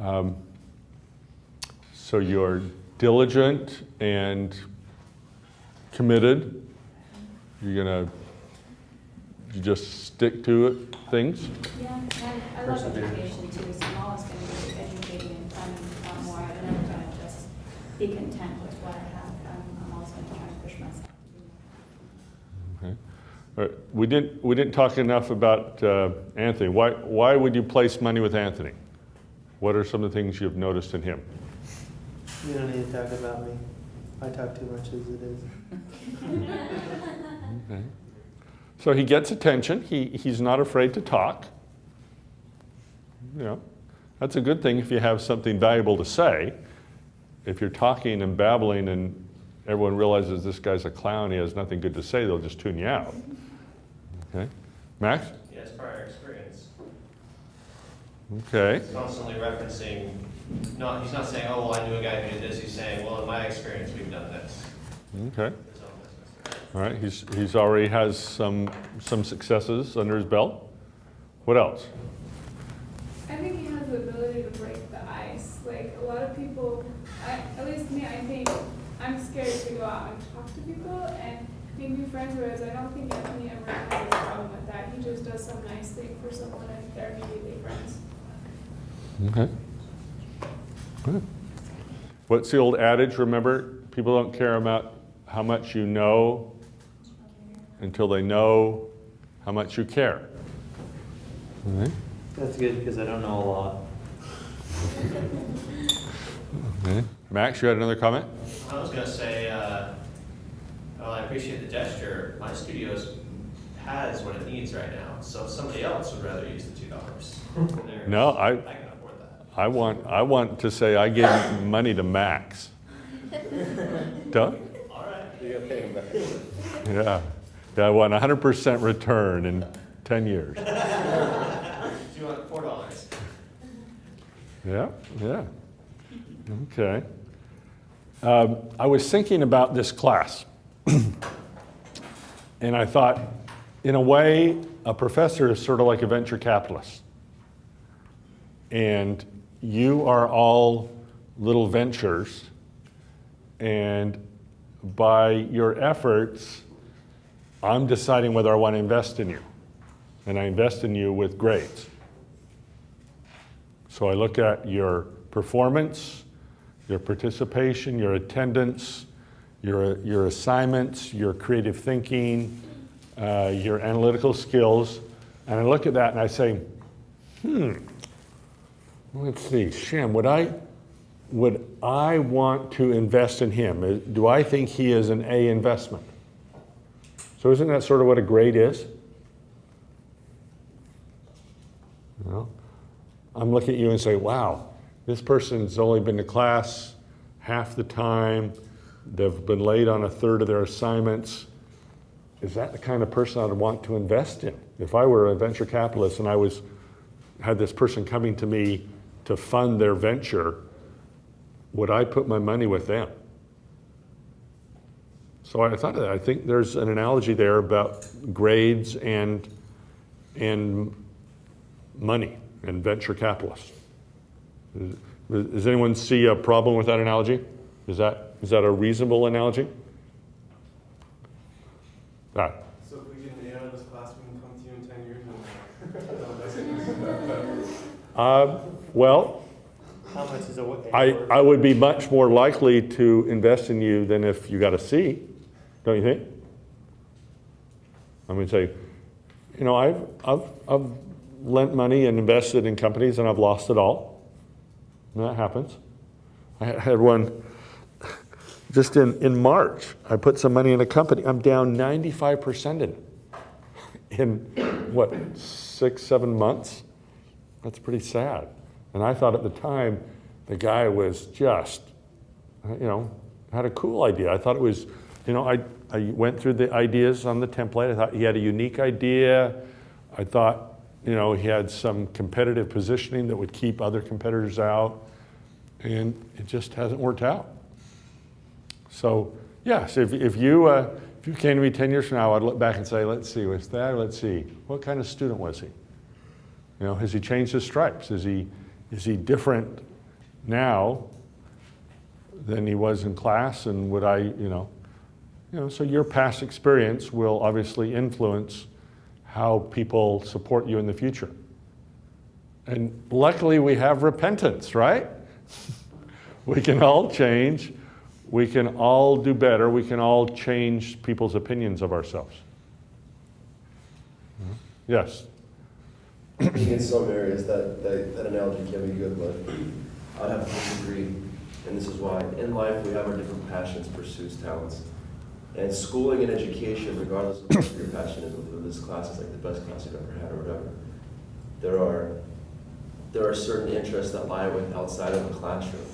Okay. So you're diligent and committed. You just stick to it, things? Yeah, and I love education too, so I'm always going to be educating and finding out more. I'm never going to just be content with what I have. I'm always going to try and push myself to do more. Okay. All right. We didn't talk enough about Anthony. Why would you place money with Anthony? What are some of the things you've noticed in him? You don't need to talk about me. I talk too much as it is. Okay. So he gets attention. He's not afraid to talk. You know, that's a good thing if you have something valuable to say. If you're talking and babbling and everyone realizes this guy's a clown, he has nothing good to say, they'll just tune you out. Okay, Max? Yes, prior experience. Okay. He's constantly referencing, he's not saying, oh, well, I knew a guy who did this. He's saying, well, in my experience, we've done this. Okay. His own business. All right. He's already has some successes under his belt. What else? I think he has the ability to break the ice. Like a lot of people, at least me, I think I'm scared to go out and talk to people and make new friends. Whereas I don't think Anthony ever has a problem with that. He just does some nice thing for someone and they're immediately friends. Okay. Good. What's the old adage? Remember, people don't care about how much you know until they know how much you care. All right. That's good because I don't know a lot. Okay. Max, you had another comment? I was going to say, well, I appreciate the gesture. My studio has what it needs right now. So if somebody else would rather use the $2. No, I can afford that. I want to say I give money to Max. Doug? All right. You gotta pay him back. Yeah. I want 100% return in 10 years. Do you want $4? Yeah, yeah. Okay. I was thinking about this class, and I thought, in a way, a professor is sort of like a venture capitalist. And you are all little ventures, and by your efforts, I'm deciding whether I want to invest in you. And I invest in you with grades. So I look at your performance, your participation, your attendance, your assignments, your creative thinking, your analytical skills, and I look at that and I say, let's see, Shem, would I want to invest in him? Do I think he is an A investment? So isn't that sort of what a grade is? You know? I'm looking at you and say, wow, this person's only been to class half the time. They've been late on a third of their assignments. Is that the kind of person I'd want to invest in? If I were a venture capitalist and I had this person coming to me to fund their venture, would I put my money with them? So I thought of that. I think there's an analogy there about grades and money and venture capitalists. Does anyone see a problem with that analogy? Is that a reasonable analogy? Ah. So if we get an A out of this class, we can come to you in 10 years and Well, How much is a I would be much more likely to invest in you than if you got a C, don't you think? I'm going to say, you know, I've lent money and invested in companies and I've lost it all. And that happens. I had one just in March. I put some money in a company. I'm down 95% in it. In what, 6-7 months? That's pretty sad. And I thought at the time, the guy was just, you know, had a cool idea. I thought it was, you know, I went through the ideas on the template. I thought he had a unique idea. I thought, you know, he had some competitive positioning that would keep other competitors out. And it just hasn't worked out. So, yes, if you came to me 10 years from now, I'd look back and say, let's see, was that, let's see, what kind of student was he? You know, has he changed his stripes? Is he different now than he was in class? And would I, you know, so your past experience will obviously influence how people support you in the future. And luckily we have repentance, right? We can all change. We can all do better. We can all change people's opinions of ourselves. Yes? I think in some areas that analogy can be good, but I'd have to disagree, and this is why. In life, we have our different passions, pursuits, talents. And schooling and education, regardless of what your passion is, whether this class is like the best class you've ever had or whatever, there are certain interests that lie with outside of the classroom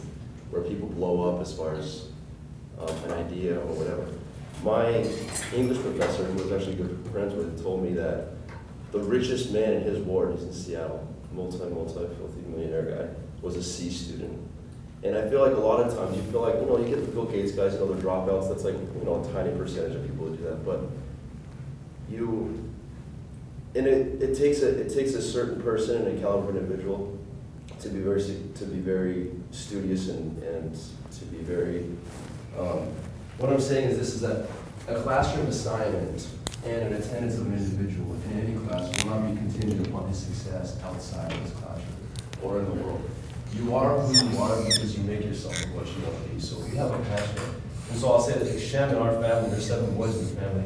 where people blow up as far as an idea or whatever. My English professor, who was actually good friends with, told me that the richest man in his ward, he's in Seattle, multi-filthy millionaire guy, was a C student. And I feel like a lot of times you feel like, you get the Bill Gates guys and other dropouts, that's like, a tiny percentage of people who do that, but it takes a certain person and a caliber individual to be very studious and to be very, what I'm saying is this, is that a classroom assignment and an attendance of an individual in any class will not be contingent upon his success outside of his classroom or in the world. You are who you are because you make yourself what you want to be. So we have a passion. And so I'll say that Shem in our family, there's 7 boys in the family,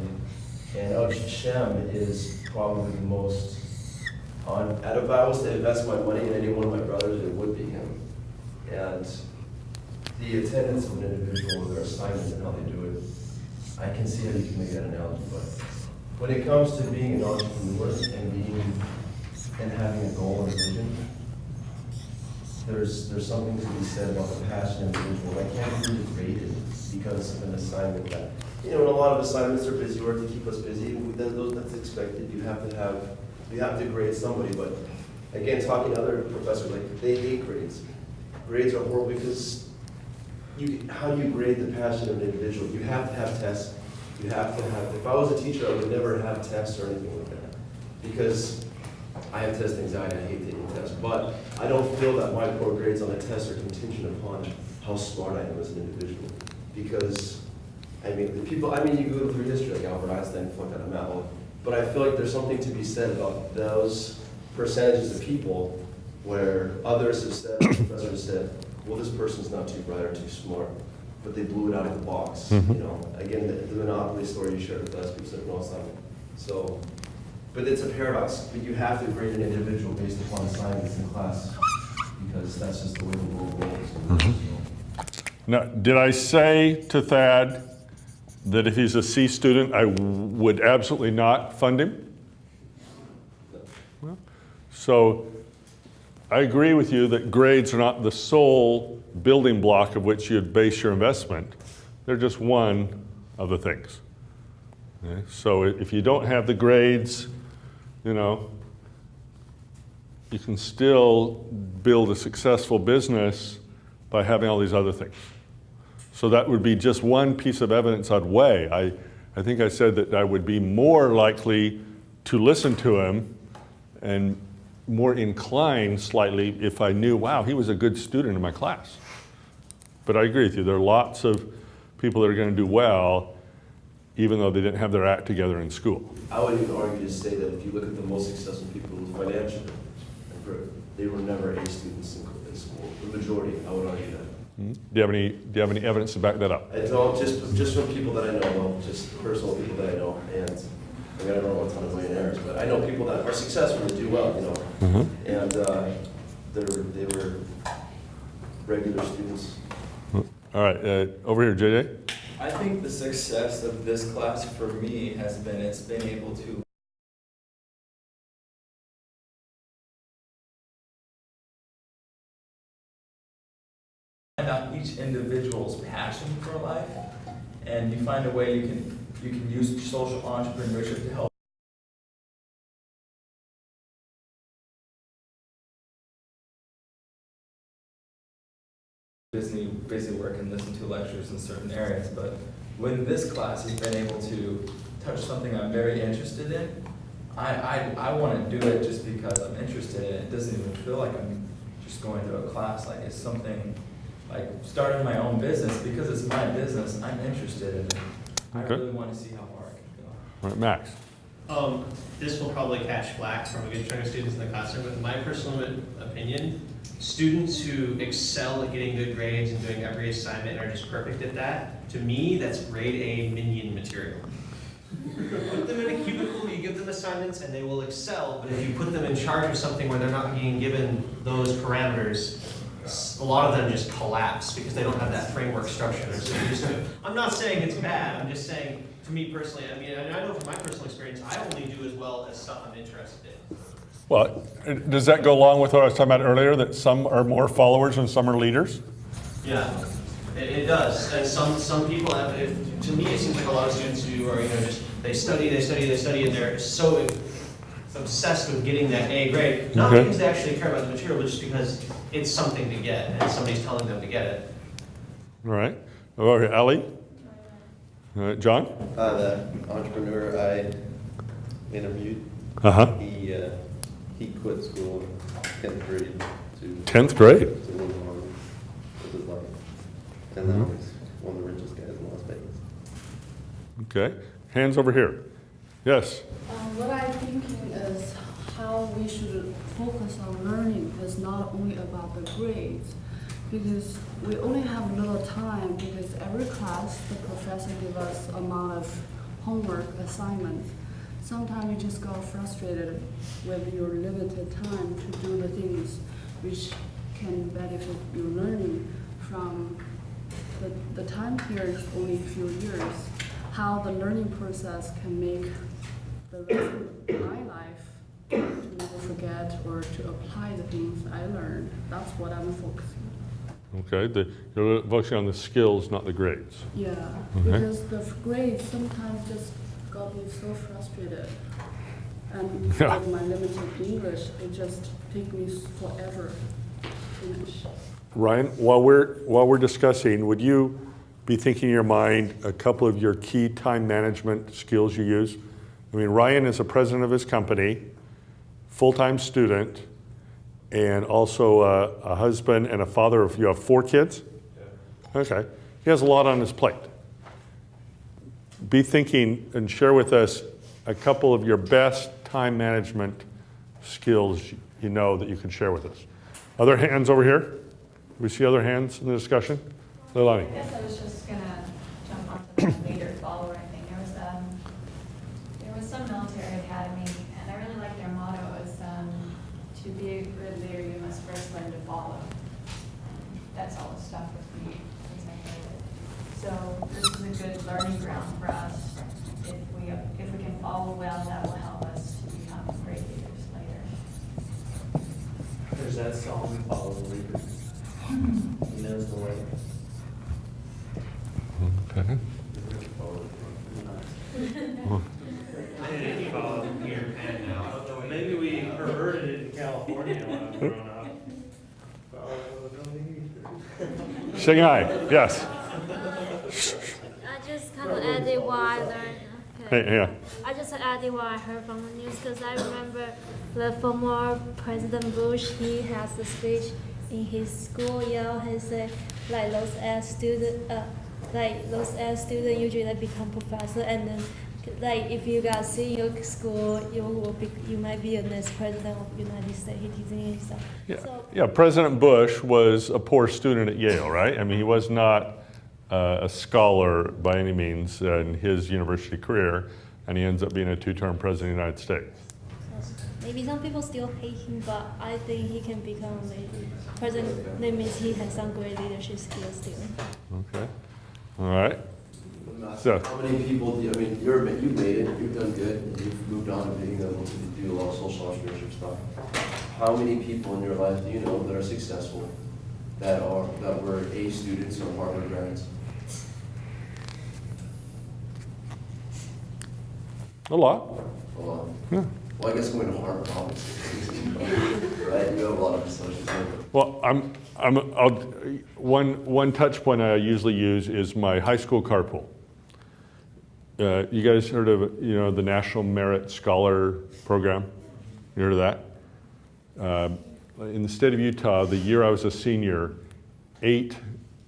and Shem is probably the most, if I was to invest my money in any one of my brothers, it would be him. And the attendance of an individual, their assignments and how they do it, I can see how you can make that analogy, but when it comes to being an entrepreneur and having a goal and a vision, there's something to be said about the passion of the individual. I can't be degraded because of an assignment that, and a lot of assignments are busy work to keep us busy. That's expected. You have to grade somebody, but again, talking to other professors, like they hate grades. Grades are horrible because how do you grade the passion of an individual? You have to have tests. You have to have, if I was a teacher, I would never have tests or anything like that. Because I have test anxiety, I hate taking tests. But I don't feel that my poor grades on a test are contingent upon how smart I am as an individual. Because, you go through history, like Albert Einstein, fuck that, I'm out. But I feel like there's something to be said about those percentages of people where others have said, professors have said, well, this person's not too bright or too smart, but they blew it out of the box. Mhm. Again, the monopoly story you shared with us, people said, no, it's not. So, but it's a paradox. But you have to grade an individual based upon assignments in class because that's just the way the world rolls. Now, did I say to Thad that if he's a C student, I would absolutely not fund him? Well, so I agree with you that grades are not the sole building block of which you'd base your investment. They're just one of the things. Okay? So if you don't have the grades, you can still build a successful business by having all these other things. So that would be just one piece of evidence I'd weigh. I think I said that I would be more likely to listen to him and more inclined slightly if I knew, wow, he was a good student in my class. But I agree with you, there are lots of people that are going to do well even though they didn't have their act together in school. I would even argue to say that if you look at the most successful people financially, they were never A students in school. The majority, I would argue that. Mm-hmm. Do you have any evidence to back that up? I don't, just from people that I know, just personal people that I know, and I don't know a ton of millionaires, but I know people that are successful and do well, Mm-hmm. and they were regular students. All right, over here, JJ. I think the success of this class for me has been it's been able to find out each individual's passion for life, and you find a way you can use social entrepreneurship to help busy work and listen to lectures in certain areas, but when this class has been able to touch something I'm very interested in, I want to do it just because I'm interested in it. It doesn't even feel like I'm just going to a class. Like it's something like starting my own business because it's my business. I'm interested in it. I Okay. really want to see how far I can go. All right, Max. This will probably catch flack from a good chunk of students in the classroom, but in my personal opinion, students who excel at getting good grades and doing every assignment are just perfect at that. To me, that's grade A minion material. Put them in a cubicle, you give them assignments, and they will excel. But if you put them in charge of something where they're not being given those parameters, a lot of them just collapse because they don't have that framework structure they're so used to. I'm not saying it's bad, I'm just saying, to me personally, I mean, and I know from my personal experience, I only do as well as stuff I'm interested in. Well, does that go along with what I was talking about earlier, that some are more followers and some are leaders? Yeah, it does. And some people have, to me, it seems like a lot of students who are, just, they study, and they're so obsessed with getting that A grade. Not Okay. because they actually care about the material, but just because it's something to get, and somebody's telling them to get it. All right. Okay, Ellie? John? The entrepreneur I interviewed, Uh-huh. he quit school in 10th grade to 10th grade? to move on with his life. And now he's one of the richest guys in Las Vegas. Okay. Hands over here. Yes. What I'm thinking is how we should focus on learning is not only about the grades, because we only have little time, because every class the professor gives us amount of homework assignments. Sometimes you just got frustrated with your limited time to do the things which can benefit your learning from the time period is only a few years. How the learning process can make the rest of my life to never forget or to apply the things I learned. That's what I'm focusing on. Okay. You're focusing on the skills, not the grades. Yeah, Okay. because the grades sometimes just got me so frustrated. And Yeah. with my limited English, it just takes me forever to finish. Ryan, while we're discussing, would you be thinking in your mind a couple of your key time management skills you use? I mean, Ryan is a president of his company, full-time student, and also a husband and a father of, you have 4 kids? Yeah. Okay. He has a lot on his plate. Be thinking and share with us a couple of your best time management skills you know that you can share with us. Other hands over here? Do we see other hands in the discussion? Leilani. I guess I was just gonna jump onto the leader follower thing. There was some military academy, and I really like their motto is to be a good leader, you must first learn to follow. That's all the stuff with me since I heard it. So this is a good learning ground for us. If we can follow well, that will help us to become great leaders later. There's that song, Follow the Leader. He knows the way. Okay. I didn't follow Peter Pan now. I don't know what Maybe we perverted it in California when I was growing up. Follow the leader. Shanghai, yes. I just kind of added what I learned. Okay. Hey, yeah. I just added what I heard from the news because I remember the former President Bush, he has a speech in his school, he said, like those as students usually they become professor, and then like if you got C in your school, you might be the next president of the United States. He's teaching stuff. Yeah. So, Yeah, President Bush was a poor student at Yale, right? I mean, he was not a scholar by any means in his university career, and he ends up being a 2-term president of the United States. maybe some people still hate him, but I think he can become a president. That means he has some great leadership skills still. Okay. All right. So- How many people, you made it, you've done good, and you've moved on to being able to do a lot of social entrepreneurship stuff. How many people in your life do you know that are successful, that were A students or Harvard grads? A lot. A lot. Yeah. Well, I guess going to Harvard obviously, right? You have a lot of associates. Well, one touch point I usually use is my high school carpool. You guys heard of the National Merit Scholar Program? You heard of that? In the state of Utah, the year I was a senior, 8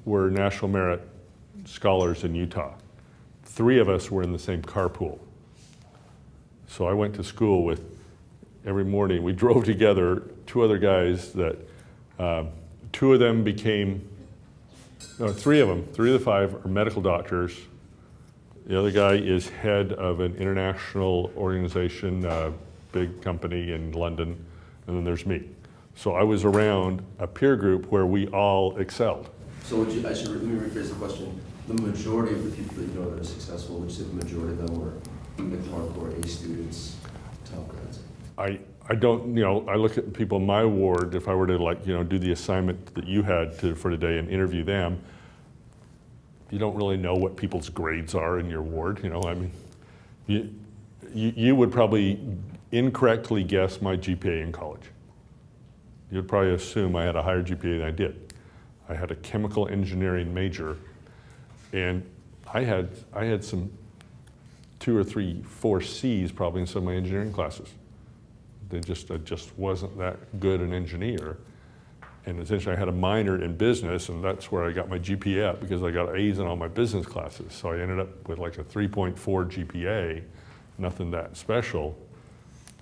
were National Merit Scholars in Utah. 3 of us were in the same carpool. So I went to school with, every morning, we drove together, 2 other guys that, 2 of them became, no, 3 of them, 3 of the 5 are medical doctors. The other guy is head of an international organization, big company in London, and then there's me. So I was around a peer group where we all excelled. So let me rephrase the question. The majority of the people that you know that are successful, would you say the majority of them were the hardcore A students, top grads? I don't, I look at people in my ward, if I were to do the assignment that you had for today and interview them, you don't really know what people's grades are in your ward, I mean, you would probably incorrectly guess my GPA in college. You'd probably assume I had a higher GPA than I did. I had a chemical engineering major, and I had some 2 or 3, 4 C's probably in some of my engineering classes. I just wasn't that good an engineer. And essentially I had a minor in business, and that's where I got my GPA at, because I got A's in all my business classes. So I ended up with like a 3.4 GPA, nothing that special,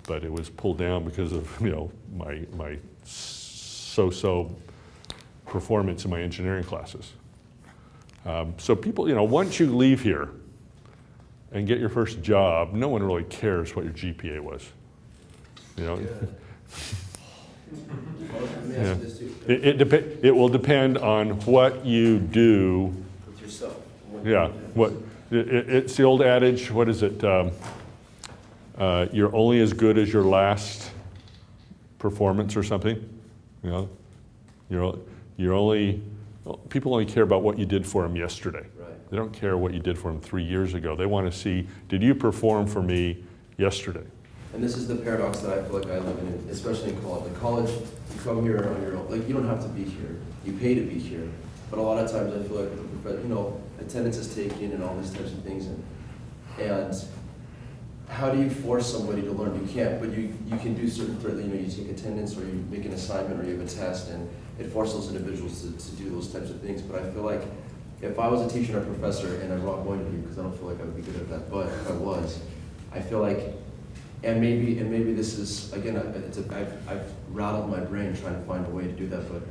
but it was pulled down because of my so-so performance in my engineering classes. So people, once you leave here and get your first job, no one really cares what your GPA was. Let me Yeah. ask you this too. It will depend on what you do. With yourself. Yeah, it's the old adage, what is it? You're only as good as your last performance or something. People only care about what you did for them yesterday. Right. They don't care what you did for them 3 years ago. They want to see, did you perform for me yesterday? And this is the paradox that I feel like I live in, especially in college. In college, you come here on your own. Like, you don't have to be here. You pay to be here. But a lot of times I feel like, attendance is taken and all these types of things. And how do you force somebody to learn? You can't, but you can do certain, you take attendance, or you make an assignment, or you have a test, and it forces those individuals to do those types of things. But I feel like if I was a teacher and a professor, and I'm not going to be, because I don't feel like I would be good at that, but if I was, I feel like, and maybe this is, again, I've rattled my brain trying to find a way to do that, but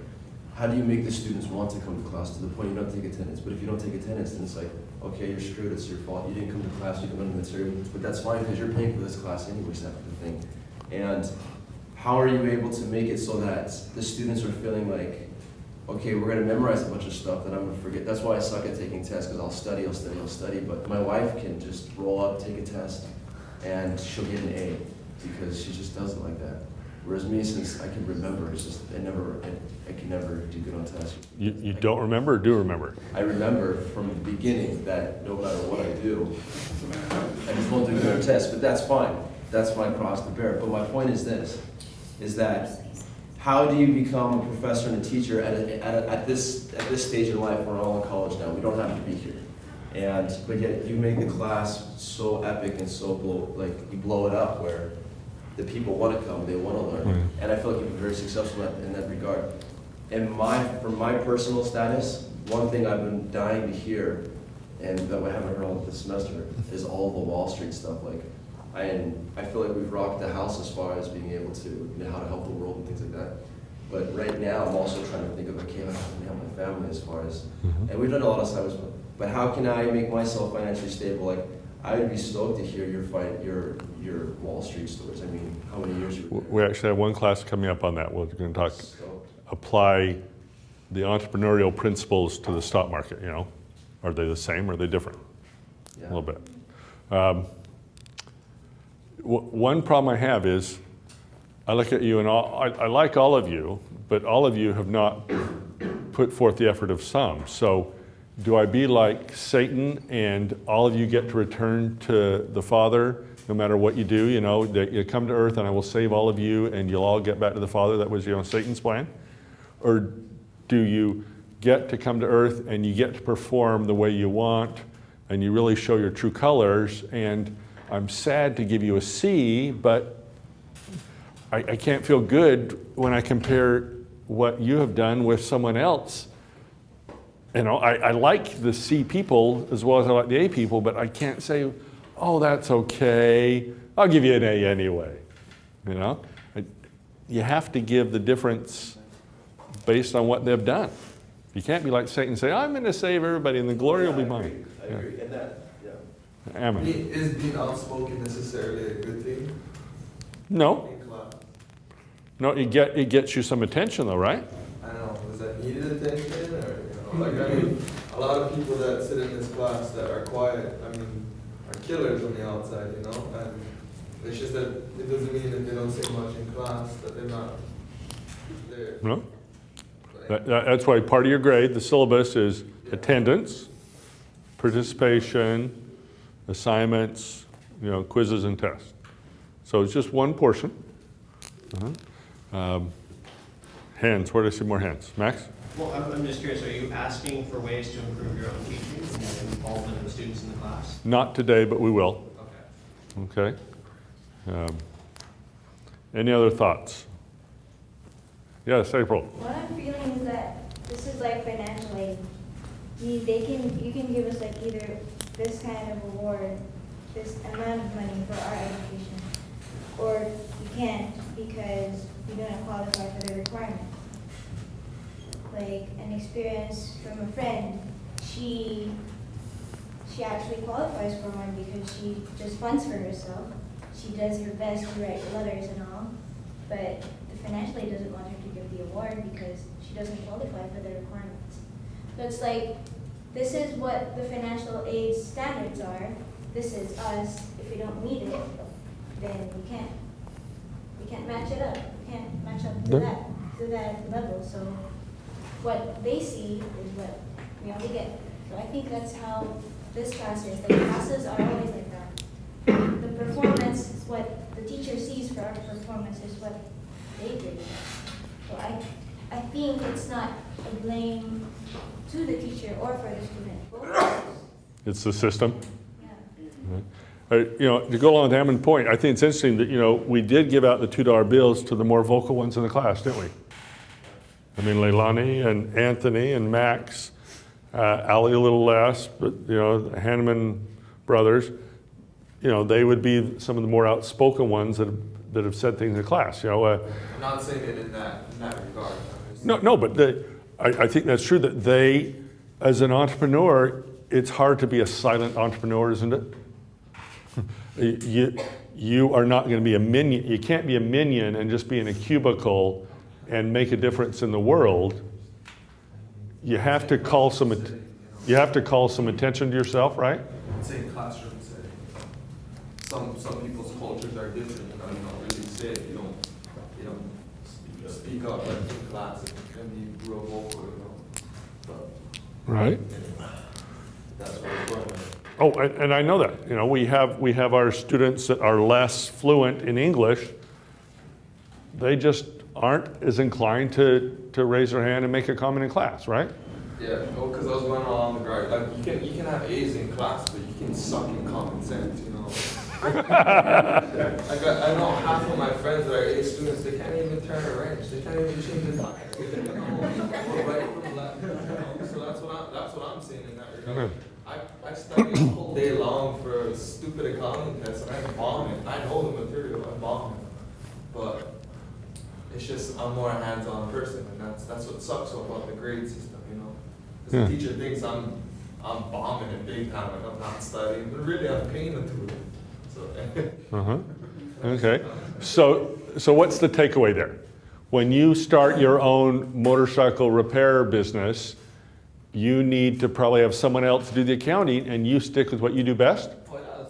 how do you make the students want to come to class to the point you don't take attendance? But if you don't take attendance, then it's like, okay, you're screwed, it's your fault, you didn't come to class, you didn't learn the material, but that's fine, because you're paying for this class anyways, that's the thing. And how are you able to make it so that the students are feeling like, okay, we're gonna memorize a bunch of stuff that I'm gonna forget. That's why I suck at taking tests, because I'll study, but my wife can just roll up, take a test, and she'll get an A, because she just does it like that. Whereas me, since I can remember, it's just, I can never do good on tests. You don't remember or do remember? I remember from the beginning that no matter what I do, I just won't do good on tests, but that's fine. That's my cross to bear. But my point is this, is that how do you become a professor and a teacher at this stage in life? We're all in college now. We don't have to be here. But yet you make the class so epic and so you blow it up where the people want to come, they want to learn. Mm. And I feel like you've been very successful in that regard. And for my personal status, one thing I've been dying to hear, and that I haven't heard all this semester, is all the Wall Street stuff. I feel like we've rocked the house as far as being able to, how to help the world and things like that. But right now, I'm also trying to think of, okay, how can I help my family as far as, and we've done a lot of stuff, but how can I make myself financially stable? I would be stoked to hear your Wall Street stories. I mean, how many years you were there? We actually have one class coming up on that. We're going to apply the entrepreneurial principles to the stock market, Are they the same or are they different? Yeah. A little bit. One problem I have is, I look at you and I like all of you, but all of you have not put forth the effort of some. So do I be like Satan and all of you get to return to the Father no matter what you do? That you come to earth and I will save all of you and you'll all get back to the Father. That was Satan's plan. Or do you get to come to earth and you get to perform the way you want and you really show your true colors? And I'm sad to give you a C, but I can't feel good when I compare what you have done with someone else. I like the C people as well as I like the A people, but I can't say, oh, that's okay, I'll give you an A anyway. You have to give the difference based on what they've done. You can't be like Satan and say, I'm going to save everybody and the glory will be mine. I agree. And that, yeah. Amen. Is being outspoken necessarily a good thing? No. No, it gets you some attention though, right? I don't know, was that needed attention, or, like, I mean, a lot of people that sit in this class that are quiet, I mean, are killers on the outside, and it's just that it doesn't mean that they don't say much in class, that they're not there. No? That's why part of your grade, the syllabus is attendance, participation, assignments, quizzes and tests. So it's just one portion. Hands, where do I see more hands? Max? Well, I'm just curious, are you asking for ways to improve your own teaching and involvement of the students in the class? Not today, but we will. Okay. Okay. Any other thoughts? Yes, April. What I'm feeling is that this is like financial aid. You can give us like either this kind of award, this amount of money for our education, or you can't because you don't qualify for the requirement. Like an experience from a friend, she actually qualifies for one because she just funds for herself. She does her best to write letters and all, but the financial aid doesn't want her to give the award because she doesn't qualify for the requirements. So it's like, this is what the financial aid standards are. This is us. If we don't meet it, then we can't match it up. We can't match up to that level. So what they see is what we only get. So I think that's how this class is. The classes are always like that. The performance is what the teacher sees for our performance is what they grade. So I think it's not a blame to the teacher or for the student. It's the system. Yeah. To go along with Hammond's point, I think it's interesting that, we did give out the $2 bills to the more vocal ones in the class, didn't we? I mean, Leilani and Anthony and Max, Ali a little less, but, the Hanneman brothers, they would be some of the more outspoken ones that have said things in class, I'm not saying it in that regard. No, but I think that's true that they, as an entrepreneur, it's hard to be a silent entrepreneur, isn't it? You are not going to be a minion. You can't be a minion and just be in a cubicle and make a difference in the world. You have to call some attention to yourself, right? Same classroom setting. Some people's cultures are different. You don't really say it. You don't speak up like in class and you grow vocal. But Right. that's what it's going with. Oh, and I know that. We have our students that are less fluent in English. They just aren't as inclined to raise their hand and make a comment in class, right? Yeah, because I was going along the guard. Like you can have A's in class, but you can suck in common sense. I know half of my friends that are A students. They can't even turn a wrench. They can't even change the tire. They don't know right from left. So that's what I'm saying in that regard. I studied a whole day long for a stupid accounting test, and I bomb it. I know the material. I bomb it, but it's just I'm more a hands-on person, and that's what sucks about the grade system. Because the teacher thinks I'm bombing it big time, like I'm not studying, but really I'm paying them to it. So. Okay. So what's the takeaway there? When you start your own motorcycle repair business, you need to probably have someone else do the accounting, and you stick with what you do best?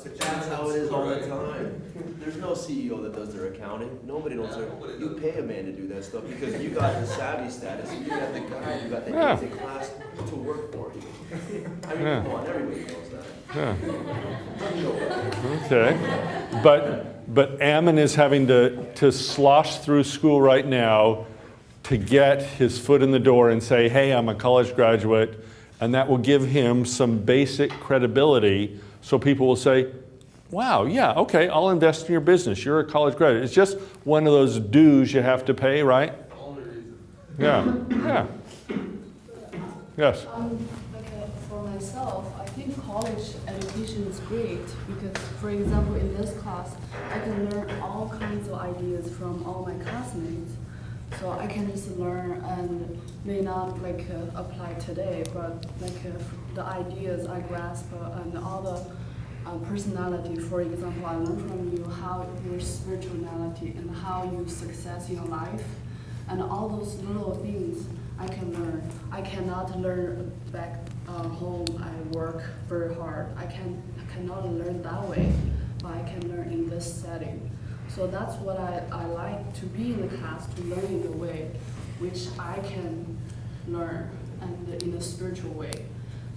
That's how it is all the time. There's no CEO that does their accounting. Nobody knows their. You pay a man to do that stuff because you got the savvy status. You got the guy. You got the guys in class to work for you. I mean, come on, everybody knows that. Yeah. Okay. But Ammon is having to slosh through school right now to get his foot in the door and say, hey, I'm a college graduate, and that will give him some basic credibility so people will say, wow, yeah, okay, I'll invest in your business. You're a college graduate. It's just one of those dues you have to pay, right? The only reason. Yeah. Yes? For myself, I think college education is great because, for example, in this class, I can learn all kinds of ideas from all my classmates. So I can just learn and may not apply today, but the ideas I grasp and all the personality. For example, I learned from you how your spirituality and how you success in your life, and all those little things I can learn. I cannot learn back home. I work very hard. I cannot learn that way, but I can learn in this setting. So that's what I like to be in the class, to learn in the way which I can learn and in a spiritual way.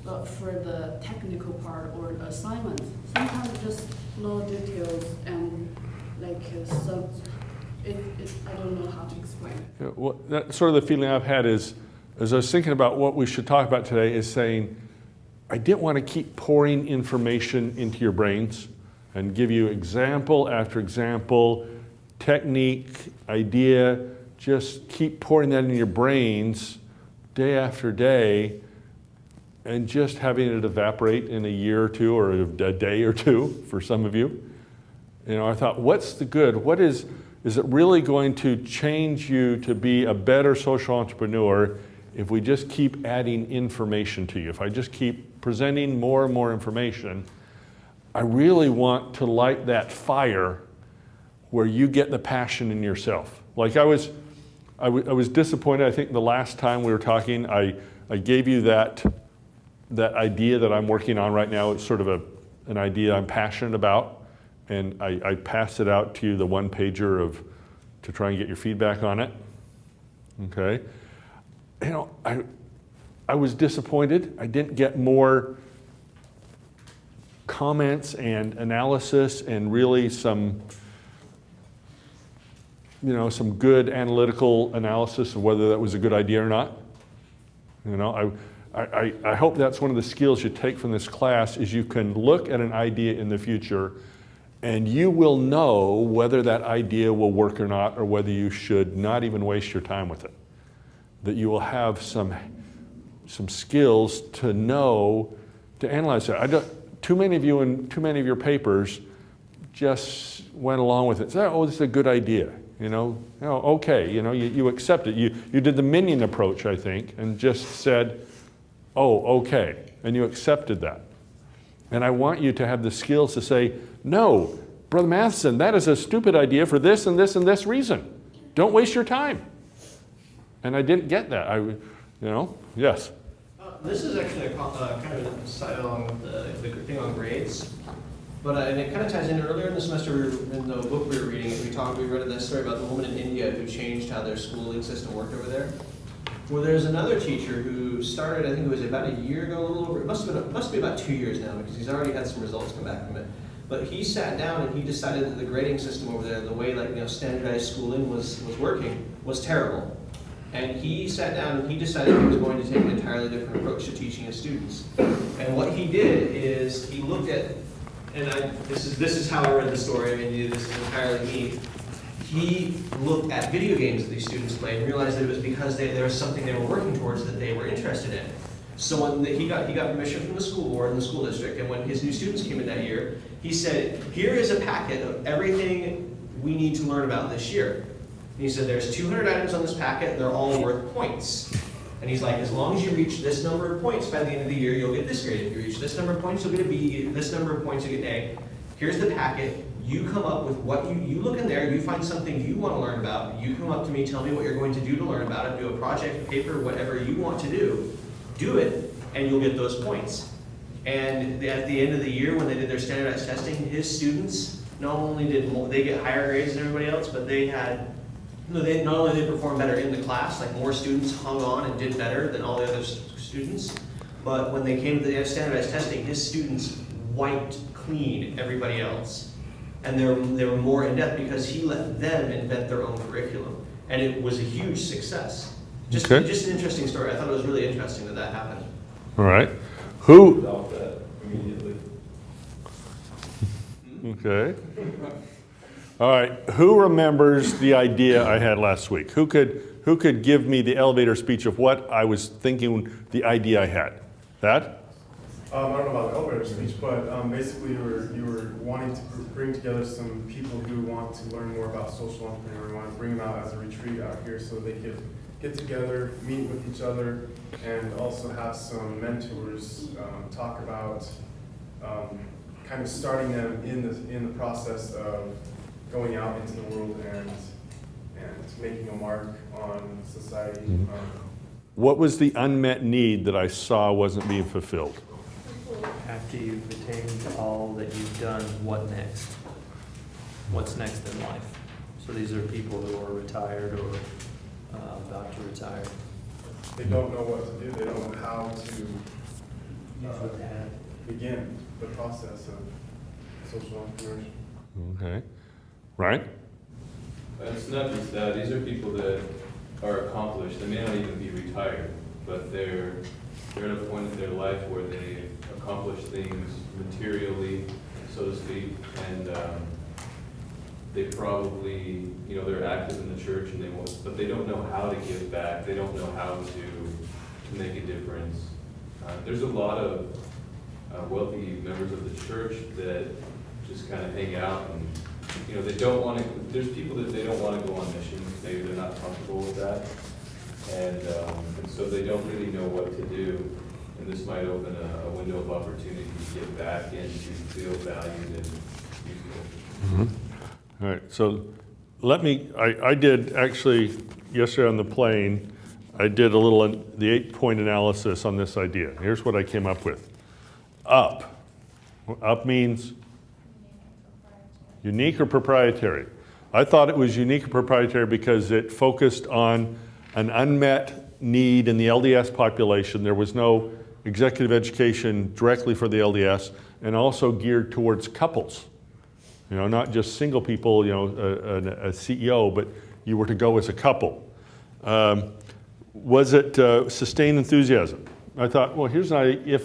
But for the technical part or the assignment, sometimes just little details and like some, I don't know how to explain it. Yeah, well, that's sort of the feeling I've had is, as I was thinking about what we should talk about today, is saying, I didn't want to keep pouring information into your brains and give you example after example, technique, idea, just keep pouring that into your brains day after day, and just having it evaporate in a year or two or a day or two for some of you. You know, I thought, what's the good? What is it really going to change you to be a better social entrepreneur if we just keep adding information to you? If I just keep presenting more and more information, I really want to light that fire where you get the passion in yourself. Like I was disappointed. I think the last time we were talking, I gave you that idea that I'm working on right now. It's sort of an idea I'm passionate about, and I passed it out to you, the one pager to try and get your feedback on it. Okay, you know, I was disappointed. I didn't get more comments and analysis and really some good analytical analysis of whether that was a good idea or not. You know, I hope that's one of the skills you take from this class, is you can look at an idea in the future and you will know whether that idea will work or not, or whether you should not even waste your time with it. That you will have some skills to know, to analyze it. Too many of you in too many of your papers just went along with it. Said, oh, this is a good idea. Okay, you accept it. You did the minion approach, I think, and just said, oh, okay, and you accepted that. And I want you to have the skills to say, no, Brother Matheson, that is a stupid idea for this and this and this reason. Don't waste your time. And I didn't get that. Yes. This is actually kind of a side along the thing on grades. But and it kind of ties in. Earlier in the semester, in the book we were reading, we read that story about the woman in India who changed how their schooling system worked over there. Well, there's another teacher who started, I think it was about a year ago, a little over. It must be about 2 years now, because he's already had some results come back from it. But he sat down and he decided that the grading system over there, the way standardized schooling was working, was terrible. And he sat down and he decided he was going to take an entirely different approach to teaching his students. And what he did is he looked at, and this is how I read the story. I mean, this is entirely me. He looked at video games that these students played and realized that it was because there was something they were working towards that they were interested in. So when he got permission from the school board and the school district, and when his new students came in that year, he said, here is a packet of everything we need to learn about this year. And he said, there's 200 items on this packet, and they're all worth points. And he's like, as long as you reach this number of points by the end of the year, you'll get this grade. If you reach this number of points, you'll get a B. This number of points, you'll get an A. Here's the packet. You come up with what you look in there, you find something you want to learn about. You come up to me, tell me what you're going to do to learn about it, do a project, paper, whatever you want to do it, and you'll get those points. And at the end of the year, when they did their standardized testing, his students, not only did they get higher grades than everybody else, but not only did they perform better in the class, like more students hung on and did better than all the other students, but when they came to the standardized testing, his students wiped clean everybody else. And they were more in depth because he let them invent their own curriculum. And it was a huge success. Just an interesting story. I thought it was really interesting that happened. All right. Who? Without that immediately. Okay. All right. Who remembers the idea I had last week? Who could give me the elevator speech of what I was thinking, the idea I had? That? I don't know about the elevator speech, but basically you were wanting to bring together some people who want to learn more about social entrepreneur. You want to bring them out as a retreat out here so they could get together, meet with each other, and also have some mentors talk about kind of starting them in the process of going out into the world and making a mark on society. What was the unmet need that I saw wasn't being fulfilled? After you've attained all that you've done, what next? What's next in life? So these are people who are retired or about to retire. They don't know what to do. They don't know how to begin the process of social entrepreneurship. Okay. Right? It's not just that. These are people that are accomplished. They may not even be retired, but they're at a point in their life where they accomplish things materially, so to speak, and they probably, they're active in the church, and but they don't know how to give back. They don't know how to make a difference. There's a lot of wealthy members of the church that just kind of hang out and, they don't want to, there's people that they don't want to go on missions. Maybe they're not comfortable with that. And so they don't really know what to do. And this might open a window of opportunity to get back and to feel valued and useful. All right, so I did actually, yesterday on the plane, I did the 8-point analysis on this idea. Here's what I came up with. Up. Up means unique or proprietary. I thought it was unique or proprietary because it focused on an unmet need in the LDS population. There was no executive education directly for the LDS, and also geared towards couples. Not just single people, a CEO, but you were to go as a couple. Was it sustained enthusiasm? I thought, well, here's an idea.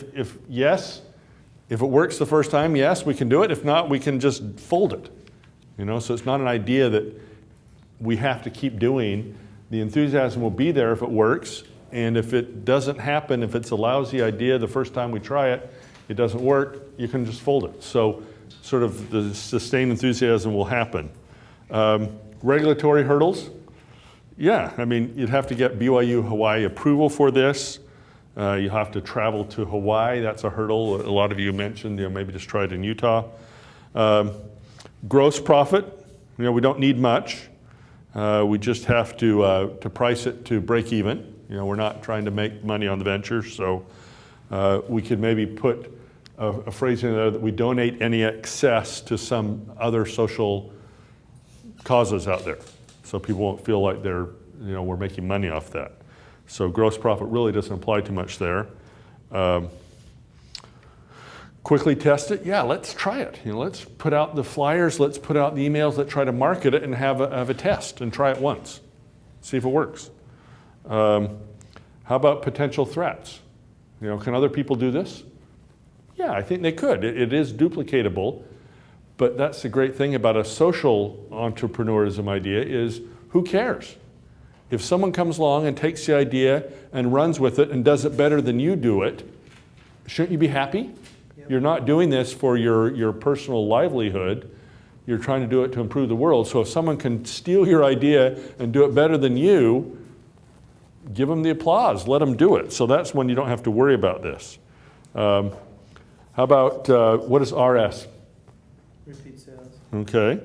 If it works the first time, yes, we can do it. If not, we can just fold it. So it's not an idea that we have to keep doing. The enthusiasm will be there if it works. And if it doesn't happen, if it's a lousy idea the first time we try it, it doesn't work, you can just fold it. So sort of the sustained enthusiasm will happen. Regulatory hurdles. Yeah, you'd have to get BYU Hawaii approval for this. You have to travel to Hawaii. That's a hurdle. A lot of you mentioned, maybe just try it in Utah. Gross profit. We don't need much. We just have to price it to break even. We're not trying to make money on the venture, so we could maybe put a phrase in there that we donate any excess to some other social causes out there, so people won't feel like we're making money off that. So gross profit really doesn't apply too much there. Quickly test it. Yeah, let's try it. Let's put out the flyers. Let's put out the emails. Let's try to market it and have a test and try it once. See if it works. How about potential threats? Can other people do this? Yeah, I think they could. It is duplicatable, but that's the great thing about a social entrepreneurism idea is who cares? If someone comes along and takes the idea and runs with it and does it better than you do it, shouldn't you be happy? Yep. You're not doing this for your personal livelihood. You're trying to do it to improve the world. So if someone can steal your idea and do it better than you, give them the applause. Let them do it. So that's when you don't have to worry about this. How about, what is RS? Repeat sales. Okay.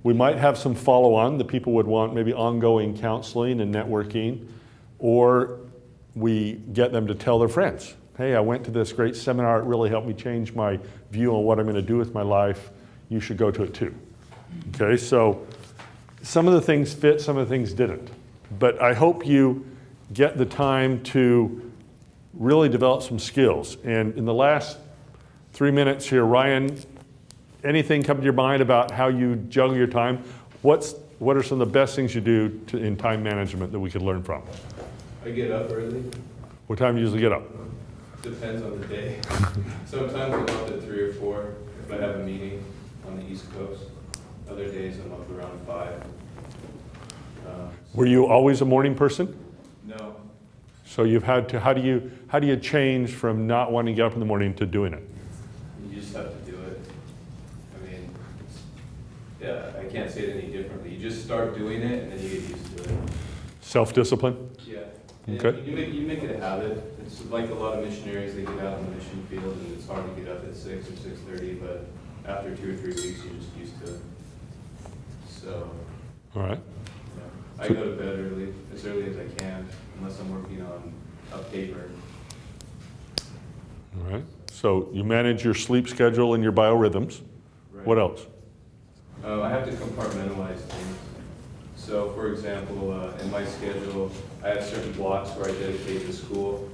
We might have some follow-on. The people would want maybe ongoing counseling and networking, or we get them to tell their friends, hey, I went to this great seminar. It really helped me change my view on what I'm going to do with my life. You should go to it too. Okay, so some of the things fit, some of the things didn't. But I hope you get the time to really develop some skills. And in the last 3 minutes here, Ryan, anything come to your mind about how you juggle your time? What are some of the best things you do in time management that we could learn from? I get up early. What time do you usually get up? Depends on the day. Sometimes I'm up at 3 or 4 if I have a meeting on the East Coast. Other days I'm up around 5. Were you always a morning person? No. So you've had to, how do you change from not wanting to get up in the morning to doing it? You just have to do it. I can't say it any differently. You just start doing it and then you get used to it. Self-discipline? Yeah. And Okay. you make it a habit. It's like a lot of missionaries, they get out in the mission field and it's hard to get up at 6 or 6:30, but after 2 or 3 weeks, you're just used to it. So, All right. yeah. I go to bed as early as I can, unless I'm working on a paper. All right. So you manage your sleep schedule and your biorhythms. Right. What else? I have to compartmentalize things. So, for example, in my schedule, I have certain blocks where I dedicate to school,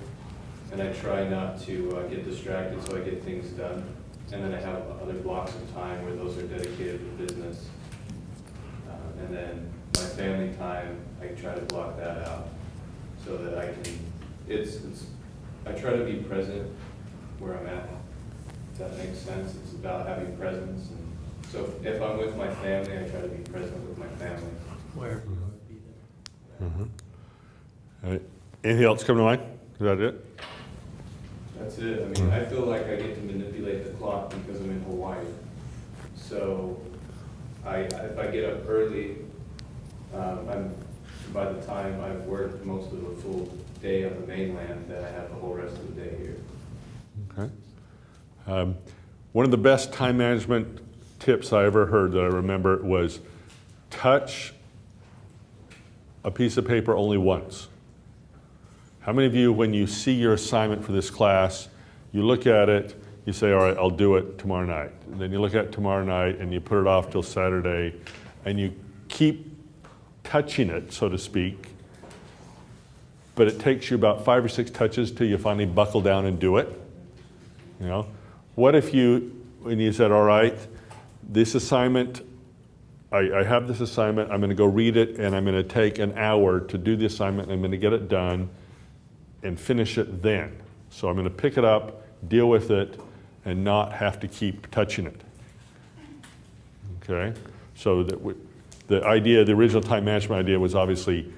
and I try not to get distracted so I get things done. And then I have other blocks of time where those are dedicated to business. And then my family time, I try to block that out so that I can, I try to be present where I'm at. If that makes sense. It's about having presence. And so if I'm with my family, I try to be present with my family. Where? Be there. All right. Anything else come to mind? Is that it? That's it. I mean, I feel like I get to manipulate the clock because I'm in Hawaii. So if I get up early, by the time I've worked most of the full day on the mainland, then I have the whole rest of the day here. Okay. One of the best time management tips I ever heard that I remember was touch a piece of paper only once. How many of you, when you see your assignment for this class, you look at it, you say, all right, I'll do it tomorrow night. And then you look at it tomorrow night and you put it off till Saturday and you keep touching it, so to speak, but it takes you about 5 or 6 touches till you finally buckle down and do it. You know, what if when you said, all right, this assignment, I have this assignment, I'm going to go read it, and I'm going to take an hour to do the assignment, and I'm going to get it done and finish it then. So I'm going to pick it up, deal with it, and not have to keep touching it. Okay? So that the idea, the original time management idea was obviously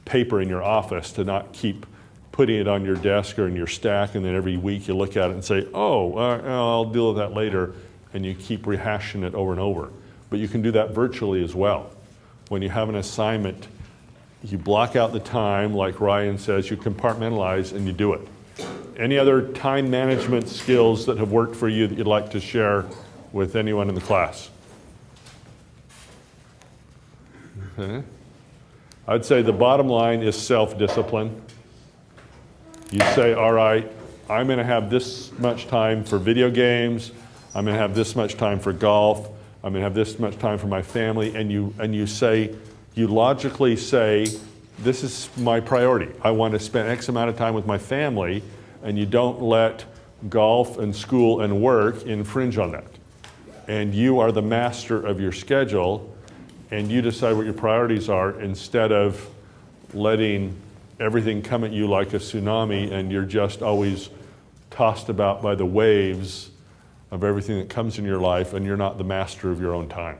paper in your office, to not keep putting it on your desk or in your stack, and then every week you look at it and say, oh, I'll deal with that later, and you keep rehashing it over and over. But you can do that virtually as well. When you have an assignment, you block out the time, like Ryan says, you compartmentalize and you do it. Any other time management skills that have worked for you that you'd like to share with anyone in the class? Okay. I'd say the bottom line is self-discipline. You say, all right, I'm going to have this much time for video games, I'm going to have this much time for golf, I'm going to have this much time for my family, and you logically say, this is my priority. I want to spend X amount of time with my family, and you don't let golf and school and work infringe on that. And you are the master of your schedule, and you decide what your priorities are instead of letting everything come at you like a tsunami and you're just always tossed about by the waves of everything that comes in your life and you're not the master of your own time.